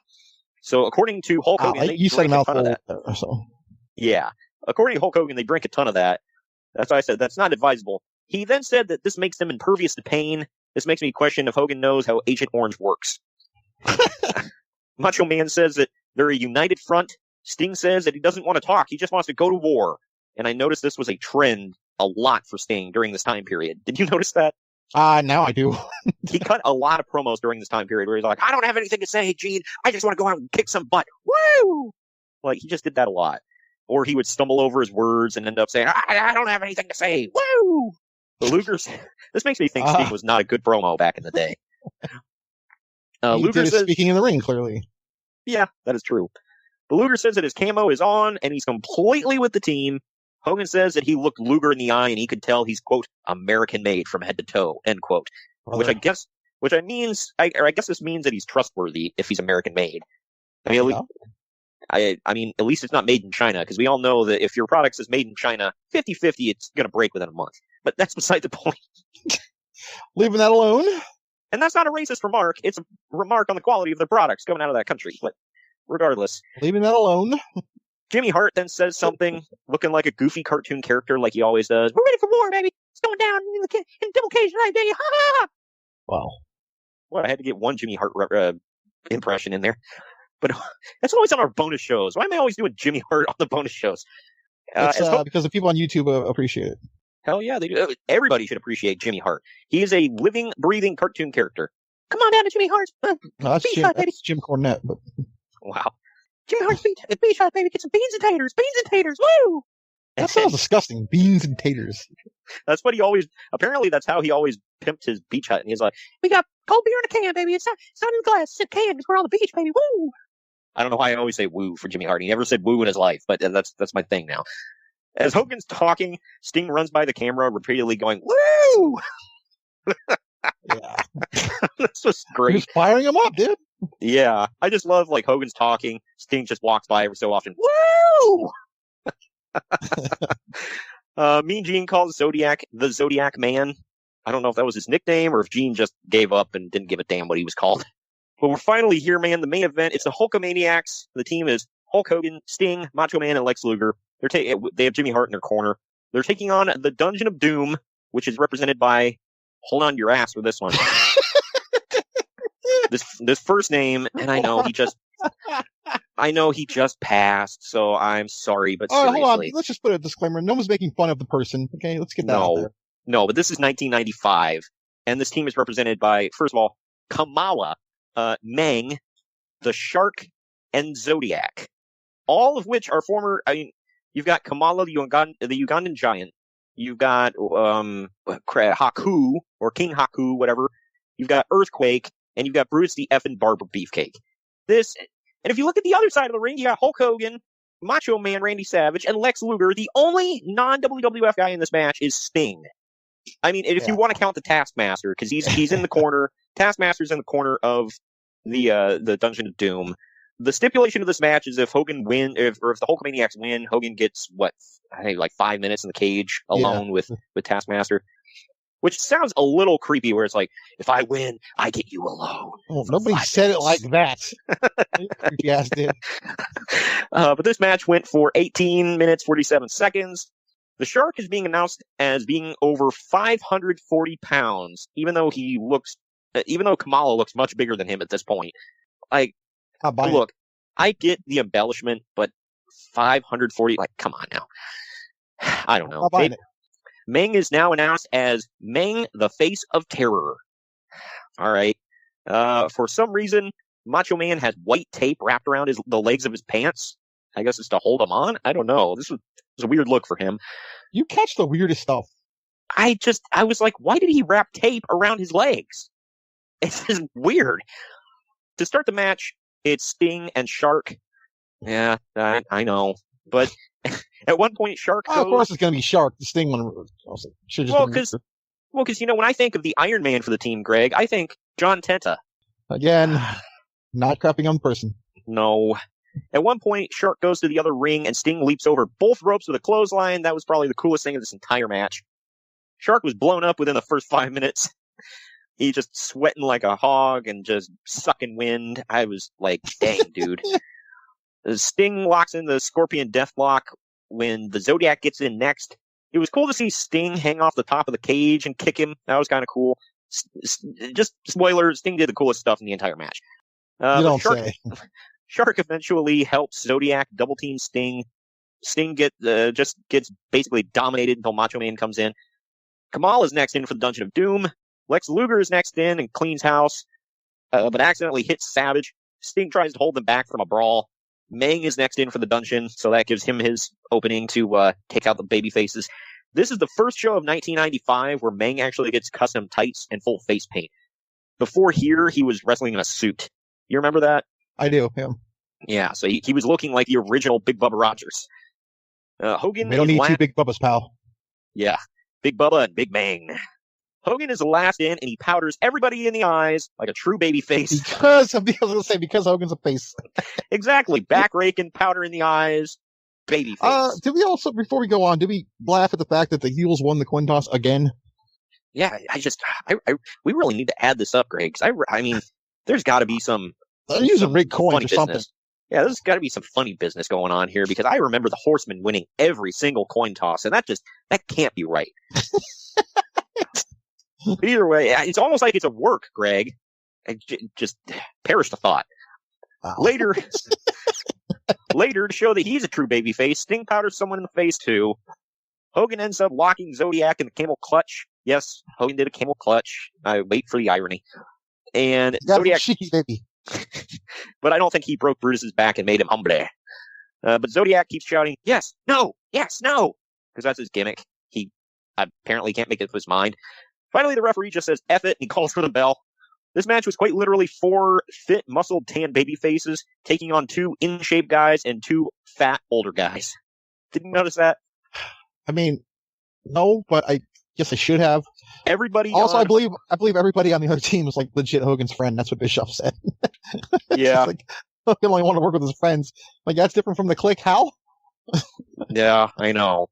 S2: So, according to Hulk Hogan,
S1: you said a mouthful.
S2: Yeah. According to Hulk Hogan, they drink a ton of that. That's why I said that's not advisable. He then said that this makes them impervious to pain. This makes me question if Hogan knows how Agent Orange works. Macho Man says that they're a united front. Sting says that he doesn't want to talk. He just wants to go to war. And I noticed this was a trend a lot for Sting during this time period. Did you notice that?
S1: Now I do.
S2: He cut a lot of promos during this time period where he's like, I don't have anything to say, Gene. I just want to go out and kick some butt. Woo! Like, he just did that a lot. Or he would stumble over his words and end up saying, I don't have anything to say. Woo! The Luger's, this makes me think Sting was not a good promo back in the day. Luger says,
S1: speaking in the ring, clearly.
S2: Yeah, that is true. But Luger says that his camo is on and he's completely with the team. Hogan says that he looked Luger in the eye and he could tell he's, quote, American made from head to toe, end quote. Which I guess this means that he's trustworthy if he's American made. I mean, at least it's not made in China, because we all know that if your product is made in China, 50-50, it's going to break within a month. But that's beside the point.
S1: Leaving that alone.
S2: And that's not a racist remark. It's a remark on the quality of the products coming out of that country. But regardless.
S1: Leaving that alone.
S2: Jimmy Hart then says something looking like a goofy cartoon character like he always does. We're ready for war, baby. It's going down in double cage tonight, baby. Ha ha ha.
S1: Wow.
S2: Well, I had to get one Jimmy Hart impression in there. But that's always on our bonus shows. Why am I always doing Jimmy Hart on the bonus shows?
S1: Because the people on YouTube appreciate it.
S2: Hell yeah, they do. Everybody should appreciate Jimmy Hart. He is a living, breathing cartoon character. Come on down to Jimmy Hart's.
S1: No, that's Jim Cornette. But
S2: wow. Jimmy Hart's beach hut, baby. Get some beans and taters. Woo!
S1: That sounds disgusting. Beans and taters.
S2: That's what he always, apparently that's how he always pimped his beach hut. And he's like, we got cold beer in a can, baby. It's not in the glass. It's in a can. We're on the beach, baby. Woo! I don't know why I always say woo for Jimmy Hart. He never said woo in his life, but that's my thing now. As Hogan's talking, Sting runs by the camera repeatedly going, woo!
S1: Yeah.
S2: This was great.
S1: He's firing him up, dude.
S2: Yeah. I just love, like, Hogan's talking. Sting just walks by every so often. Woo! Mean Gene calls Zodiac the Zodiac Man. I don't know if that was his nickname or if Gene just gave up and didn't give a damn what he was called. But we're finally here, man. The main event. It's the Hulkamaniacs. The team is Hulk Hogan, Sting, Macho Man, and Lex Luger. They have Jimmy Hart in their corner. They're taking on the Dungeon of Doom, which is represented by, hold on to your ass for this one. this first name, and I know he just passed, so I'm sorry, but seriously.
S1: Hold on. Let's just put a disclaimer. No one's making fun of the person. Okay, let's get that out there.
S2: No, but this is 1995, and this team is represented by, first of all, Kamala, Meng, the Shark, and Zodiac. All of which are former, you've got Kamala, the Ugandan giant. You've got Haku, or King Haku, whatever. You've got Earthquake, and you've got Bruce the effing Barber Beefcake. And if you look at the other side of the ring, you got Hulk Hogan, Macho Man Randy Savage, and Lex Luger. The only non-WWF guy in this match is Sting. I mean, if you want to count the Taskmaster, because he's in the corner. Taskmaster's in the corner of the Dungeon of Doom. The stipulation of this match is if Hogan if the Hulkamaniacs win, Hogan gets like 5 minutes in the cage alone with Taskmaster, which sounds a little creepy. Where it's like, if I win, I get you alone.
S1: Oh, nobody said it like that. Creepy ass did.
S2: But this match went for 18 minutes 47 seconds. The Shark is being announced as being over 540 pounds, even though Kamala looks much bigger than him at this point. Look, I get the embellishment, but 540, come on now. I don't know. Meng is now announced as Meng, the Face of Terror. All right. For some reason, Macho Man has white tape wrapped around the legs of his pants. I guess it's to hold him on. I don't know. This was a weird look for him.
S1: You catch the weirdest stuff.
S2: I was like, why did he wrap tape around his legs? It's just weird. To start the match, it's Sting and Shark. Yeah, I know. But at one point, Shark goes...
S1: of course it's going to be Shark. The Sting one...
S2: because when I think of the Iron Man for the team, Greg, I think John Tenta.
S1: Again, not crapping on the person.
S2: No. At one point, Shark goes to the other ring, and Sting leaps over both ropes with a clothesline. That was probably the coolest thing of this entire match. Shark was blown up within the first 5 minutes. He just sweating like a hog and just sucking wind. I was like, dang, dude. Sting locks in the Scorpion Deathlock when the Zodiac gets in next. It was cool to see Sting hang off the top of the cage and kick him. That was kind of cool. Just spoiler, Sting did the coolest stuff in the entire match.
S1: You don't say.
S2: Shark eventually helps Zodiac double team Sting. Sting just gets basically dominated until Macho Man comes in. Kamal is next in for the Dungeon of Doom. Lex Luger is next in and cleans house, but accidentally hits Savage. Sting tries to hold them back from a brawl. Meng is next in for the Dungeon, so that gives him his opening to take out the baby faces. This is the first show of 1995 where Meng actually gets custom tights and full face paint. before here, he was wrestling in a suit. You remember that?
S1: I do, yeah.
S2: Yeah, so he was looking like the original Big Bubba Rogers. Hogan.
S1: We don't need two Big Bubbas, pal.
S2: Yeah, Big Bubba and Big Bang. Hogan is the last in, and he powders everybody in the eyes like a true baby face.
S1: Because Hogan's a face.
S2: Exactly. Back raking, powder in the eyes, baby face.
S1: Did we also, before we go on, did we laugh at the fact that the heels won the coin toss again?
S2: Yeah, we really need to add this up, Greg. I mean, there's got to be some.
S1: They're using rigged coins or something.
S2: Yeah, there's got to be some funny business going on here because I remember the Horseman winning every single coin toss, and that can't be right. But either way, it's almost like it's a work, Greg. I just perished the thought.
S1: Wow.
S2: Later, to show that he's a true babyface, Sting powders someone in the face too. Hogan ends up locking Zodiac in the camel clutch. Yes, Hogan did a camel clutch. I wait for the irony. And Zodiac,
S1: baby.
S2: But I don't think he broke Brutus's back and made him humble. But Zodiac keeps shouting, yes, no, because that's his gimmick. He apparently can't make it up his mind. Finally, the referee just says, F it, and he calls for the bell. This match was quite literally 4 fit, muscled, tan baby faces taking on 2 in-shape guys and 2 fat, older guys. Didn't you notice that?
S1: I mean, no, but I guess I should have.
S2: Everybody.
S1: Also, I believe everybody on the other team was like legit Hogan's friend. That's what Bischoff said.
S2: Yeah.
S1: Like, Hogan only wanted to work with his friends. Like, that's different from the Clique. How?
S2: Yeah, I know.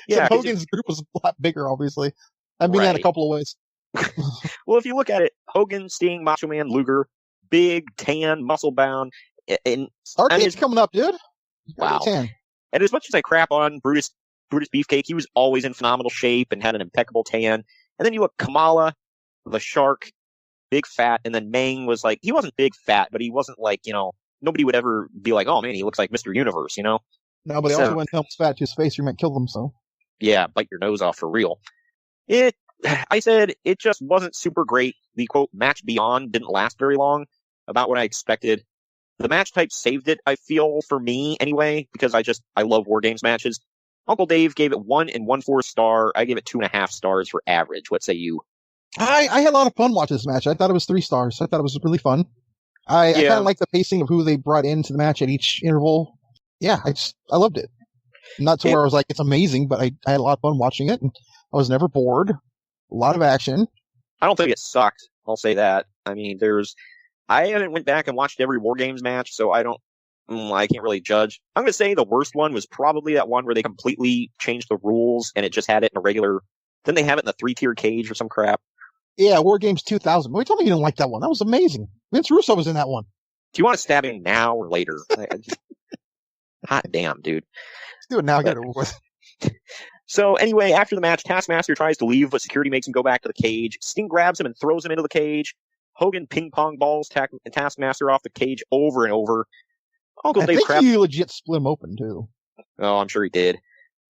S2: Yeah,
S1: Hogan's group was a lot bigger, obviously. I mean, in a couple of ways.
S2: Well, if you look at it, Hogan, Sting, Macho Man, Luger, big, tan, muscle-bound. And
S1: Stargate's coming up, dude.
S2: Wow. And as much as I crap on Brutus Beefcake, he was always in phenomenal shape and had an impeccable tan. And then you look Kamala, the Shark, big fat, and then Meng was like, he wasn't big fat, but he wasn't like, nobody would ever be like, oh man, he looks like Mr. Universe,
S1: No, but they also went to fat to his face, you might kill them, so.
S2: Yeah, bite your nose off for real. I said it just wasn't super great. The quote match beyond didn't last very long, about what I expected. The match type saved it, I feel, for me anyway, because I love War Games matches. Uncle Dave gave it 1 1/4 star. I gave it 2.5 stars for average. What say you?
S1: I had a lot of fun watching this match. I thought it was 3 stars. I thought it was really fun. I kind of like the pacing of who they brought into the match at each interval. Yeah, I loved it. Not to where I was like, it's amazing, but I had a lot of fun watching it, and I was never bored. A lot of action.
S2: I don't think it sucked. I'll say that. I mean, I haven't went back and watched every War Games match, so I can't really judge. I'm going to say the worst one was probably that one where they completely changed the rules and it just had it in a regular, then they have it in the 3-tier cage or some crap.
S1: Yeah, War Games 2000. Wait, tell me you didn't like that one. That was amazing. Vince Russo was in that one.
S2: Do you want to stab him now or later? Hot damn, dude.
S1: Let's do it now. Get it over with.
S2: So anyway, after the match, Taskmaster tries to leave, but security makes him go back to the cage. Sting grabs him and throws him into the cage. Hogan ping-pong balls Taskmaster off the cage over and over.
S1: I think he legit split him open, too.
S2: Oh, I'm sure he did.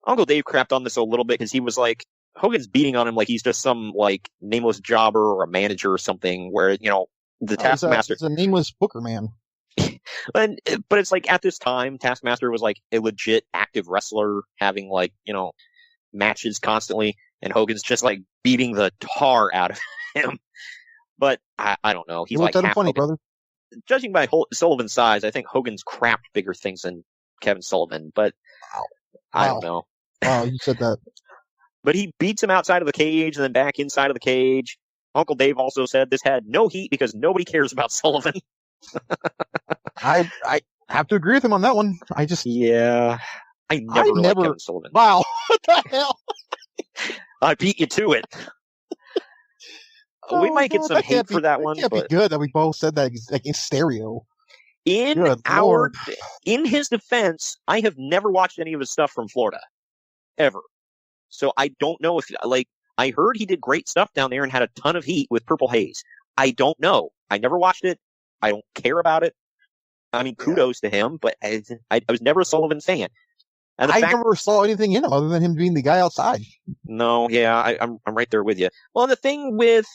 S2: Uncle Dave crapped on this a little bit because he was like, Hogan's beating on him like he's just some, like, nameless jobber or a manager or something where, the Taskmaster...
S1: He's a nameless booker man.
S2: But it's like, at this time, Taskmaster was like a legit active wrestler having, like, matches constantly, and Hogan's just like beating the tar out of him. But I don't know. He's like half funny, brother. Judging by Sullivan's size, I think Hogan's crapped bigger things than Kevin Sullivan. But I don't know.
S1: Wow, you said that.
S2: But he beats him outside of the cage and then back inside of the cage. Uncle Dave also said this had no heat because nobody cares about Sullivan.
S1: I have to agree with him on that one.
S2: I never liked Kevin Sullivan.
S1: Wow, what the hell?
S2: I beat you to it. We might get some hate for that one.
S1: It can't be good that we both said that like in stereo.
S2: In his defense, I have never watched any of his stuff from Florida. Ever. So I don't know if, I heard he did great stuff down there and had a ton of heat with Purple Haze. I don't know. I never watched it. I don't care about it. I mean, kudos to him, but I was never a Sullivan fan. And
S1: I never saw anything in him other than him being the guy outside.
S2: No, yeah, I'm right there with you. Well, the thing with,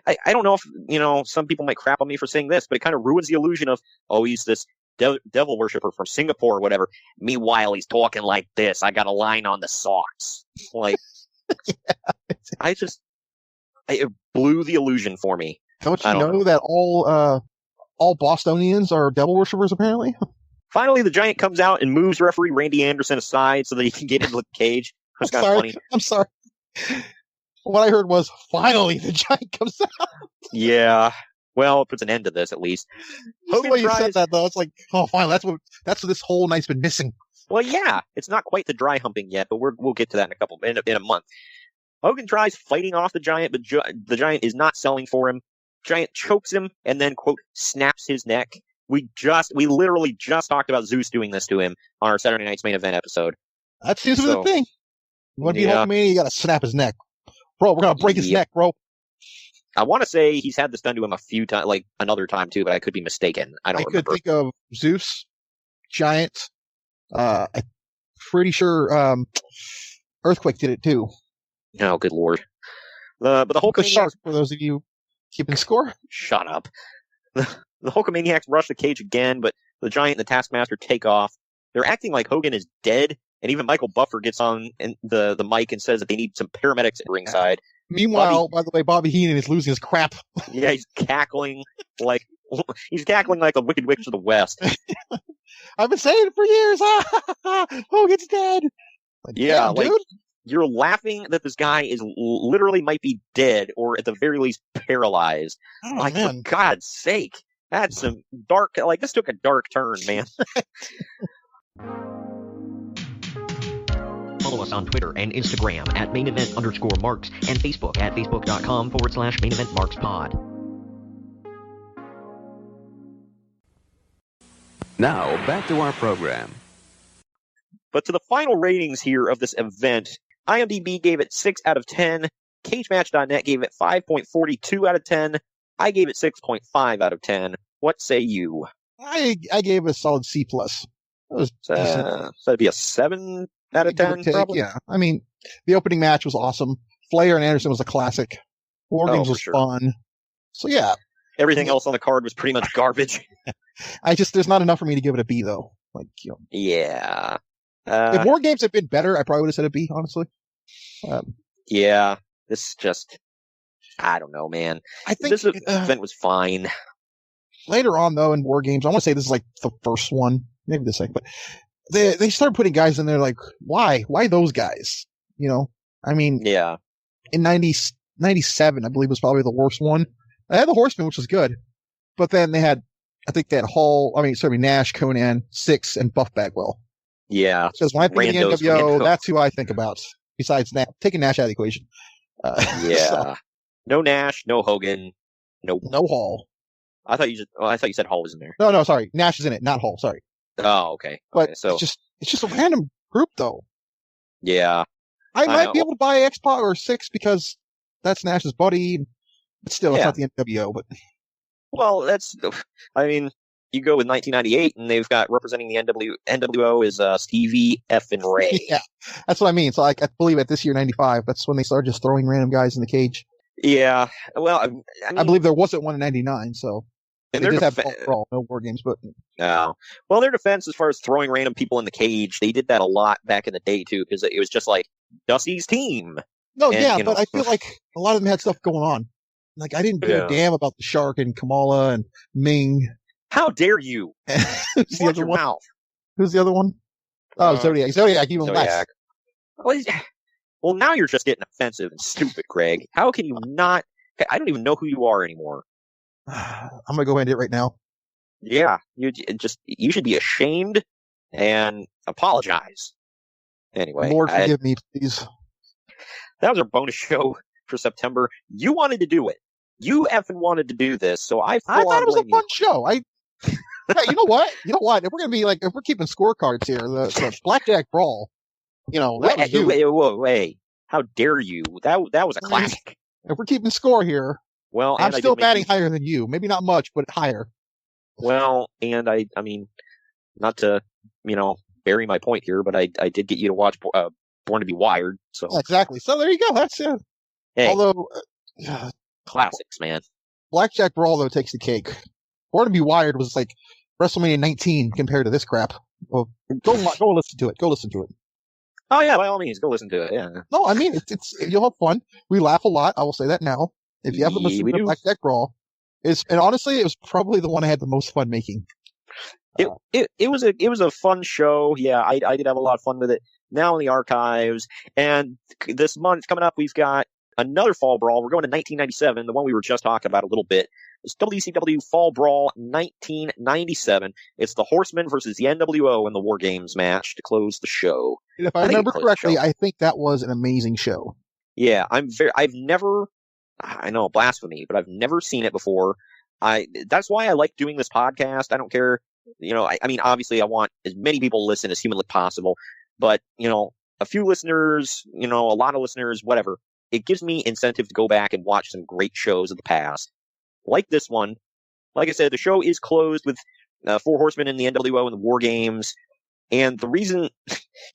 S2: I don't know if, some people might crap on me for saying this, but it kind of ruins the illusion of, he's this devil worshiper from Singapore or whatever. Meanwhile, he's talking like this. I got a line on the socks. Like, it blew the illusion for me.
S1: Don't you know that all Bostonians are devil worshippers, apparently?
S2: Finally, the Giant comes out and moves referee Randy Anderson aside so that he can get into the cage. That's kind of funny.
S1: I'm sorry. What I heard was, finally, the Giant comes out.
S2: Yeah. Well, it puts an end to this, at least.
S1: Hogan the way you said that, though, it's like, oh, finally, that's what this whole night's been missing.
S2: Well, yeah. It's not quite the dry humping yet, but we'll get to that in a month. Hogan tries fighting off the Giant, but the Giant is not selling for him. Giant chokes him and then, quote, snaps his neck. We literally just talked about Zeus doing this to him on our Saturday Night's Main Event episode.
S1: That seems to be the thing. You want to be Hulkamania, you got to snap his neck. Bro, we're going to break his neck, bro.
S2: I want to say he's had this done to him a few times, like another time too, but I could be mistaken. I remember.
S1: Could think of Zeus, Giant. I'm pretty sure Earthquake did it too.
S2: Oh, good lord! But the Hulkamaniacs,
S1: Shark, for those of you keeping score.
S2: Shut up. The Hulkamaniacs rush the cage again, but the Giant and the Taskmaster take off. They're acting like Hogan is dead, and even Michael Buffer gets on the mic and says that they need some paramedics at ringside.
S1: Meanwhile, by the way, Bobby Heenan is losing his crap.
S2: Yeah, he's cackling like the Wicked Witch of the West.
S1: I've been saying it for years. Hogan's dead. Like,
S2: yeah,
S1: dude.
S2: You're laughing that this guy is literally might be dead or at the very least paralyzed.
S1: Oh, man.
S2: For God's sake, that's some dark. Like, this took a dark turn, man.
S3: Follow us on Twitter and Instagram at @MainEvent_Marks and Facebook at Facebook.com/MainEventMarksPod.
S4: Now, back to our program.
S2: But to the final ratings here of this event, IMDb gave it 6 out of 10. CageMatch.net gave it 5.42 out of 10. I gave it 6.5 out of 10. What say you?
S1: I gave it a solid C+. It was
S2: so that'd be a 7 out of 10, probably?
S1: Yeah. I mean, the opening match was awesome. Flair and Anderson was a classic. War Games was fun. So, yeah.
S2: Everything else on the card was pretty much garbage.
S1: There's not enough for me to give it a B, though.
S2: Yeah.
S1: If War Games had been better, I probably would have said a B, honestly.
S2: Yeah. This just, I don't know, man. I think this event was fine.
S1: Later on, though, in War Games, I want to say this is like the first one, maybe the second, but they started putting guys in there like, why? Why those guys? I mean,
S2: yeah.
S1: In 97, I believe was probably the worst one. I had the Horseman, which was good, but then they had Nash, Conan, Six, and Buff Bagwell.
S2: Yeah.
S1: Because when I think of the NWO, that's who I think about. Besides Nash, taking Nash out of the equation.
S2: Yeah. So. No Nash, no Hogan, no
S1: Hall.
S2: I thought you said Hall was in there.
S1: No, sorry. Nash is in it, not Hall. Sorry.
S2: Oh, okay.
S1: But so it's just a random group, though.
S2: Yeah.
S1: I might be able to buy X-Pac or Six because that's Nash's buddy. But still, it's not the NWO. But
S2: well, you go with 1998, and they've got representing the NWO is Stevie F and Ray.
S1: Yeah, that's what I mean. So I believe at this year 95, that's when they started just throwing random guys in the cage.
S2: Yeah, well,
S1: I believe there wasn't one in 99, so they did have Brawl, no War Games, but
S2: well, their defense as far as throwing random people in the cage, they did that a lot back in the day too, because it was just like Dusty's team.
S1: No, but I feel like a lot of them had stuff going on. Like I didn't give a damn about the Shark and Kamala and Ming.
S2: How dare you?
S1: Who's the other one? Mouth. Who's the other one? Oh, Zodiac. Zodiac even less.
S2: Well, now you're just getting offensive and stupid, Greg. How can you not? I don't even know who you are anymore.
S1: I'm going to go ahead and do it right now.
S2: Yeah, you should be ashamed and apologize. Anyway.
S1: Lord, forgive me, please.
S2: That was our bonus show for September. You wanted to do it. You effing wanted to do this, so I thought
S1: it was a fun show. Hey, you know what? If we're going to be if we're keeping scorecards here, the Blackjack Brawl,
S2: wait. How dare you? That was a classic.
S1: If we're keeping score here,
S2: well,
S1: I'm still batting higher than you. Maybe not much, but higher.
S2: Well, and I mean, not to, bury my point here, but I did get you to watch Born to be Wired. So
S1: yeah, exactly. So there you go. That's it.
S2: Hey,
S1: although
S2: classics, man.
S1: Blackjack Brawl though takes the cake. Born to be Wired was like WrestleMania 19 compared to this crap. Well, go listen to it. Go listen to it.
S2: Oh yeah, by all means, go listen to it. Yeah.
S6: No, I mean it's you'll have fun. We laugh a lot. I will say that now. If you haven't listened to Black Deck Brawl, and honestly, it was probably the one I had the most fun making.
S2: It was a fun show. Yeah, I did have a lot of fun with it. Now in the archives, and this month coming up, we've got another Fall Brawl. We're going to 1997, the one we were just talking about a little bit. It's WCW Fall Brawl 1997. It's the Horseman versus the NWO in the War Games match to close the show.
S6: And if I remember correctly, I think that was an amazing show.
S2: Yeah, I've never, I know, blasphemy, but I've never seen it before. That's why I like doing this podcast. I don't care, I mean, obviously I want as many people to listen as humanly possible, but, a few listeners, a lot of listeners, whatever. It gives me incentive to go back and watch some great shows of the past. Like this one. Like I said, the show is closed with 4 Horsemen in the NWO and the War Games. And the reason,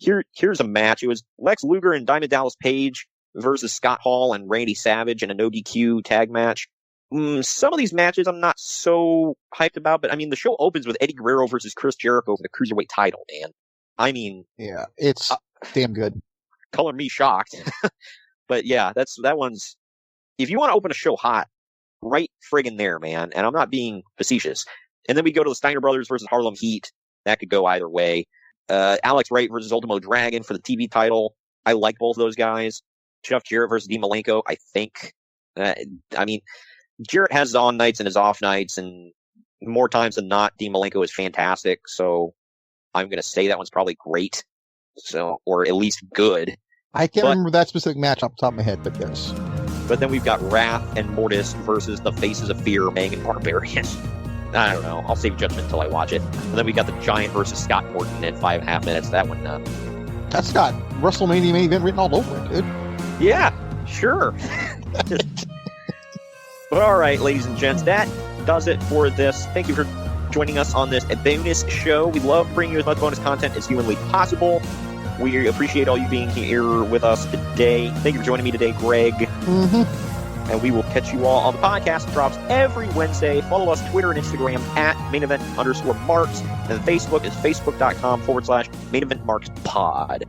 S2: here's a match. It was Lex Luger and Diamond Dallas Page versus Scott Hall and Randy Savage in a no DQ tag match. Some of these matches I'm not so hyped about, but I mean, the show opens with Eddie Guerrero versus Chris Jericho for the Cruiserweight title, man. I mean...
S6: Yeah, it's damn good.
S2: Color me shocked. But yeah, that one's... If you want to open a show hot, right friggin' there, man. And I'm not being facetious. And then we go to the Steiner Brothers versus Harlem Heat. That could go either way. Alex Wright versus Ultimo Dragon for the TV title. I like both of those guys. Jeff Jarrett versus Dean Malenko, I think. I mean, Jarrett has his on nights and his off nights, and more times than not, Dean Malenko is fantastic. So I'm going to say that one's probably great. So, or at least good.
S6: I can't remember that specific match off the top of my head, but yes.
S2: But then we've got Wrath and Mortis versus the Faces of Fear, Mang and Barbarian. I don't know. I'll save judgment until I watch it. And then we got the Giant versus Scott Morton in 5.5 minutes. That one,
S6: that's got WrestleMania main event written all over it, dude.
S2: Yeah, sure. But all right, ladies and gents, that does it for this. Thank you for joining us on this bonus show. We love bringing you as much bonus content as humanly possible. We appreciate all you being here with us today. Thank you for joining me today, Greg.
S6: Mm-hmm.
S2: And we will catch you all on the podcast. It drops every Wednesday. Follow us Twitter and Instagram at @mainevent_marks. And Facebook is facebook.com/maineventmarkspod.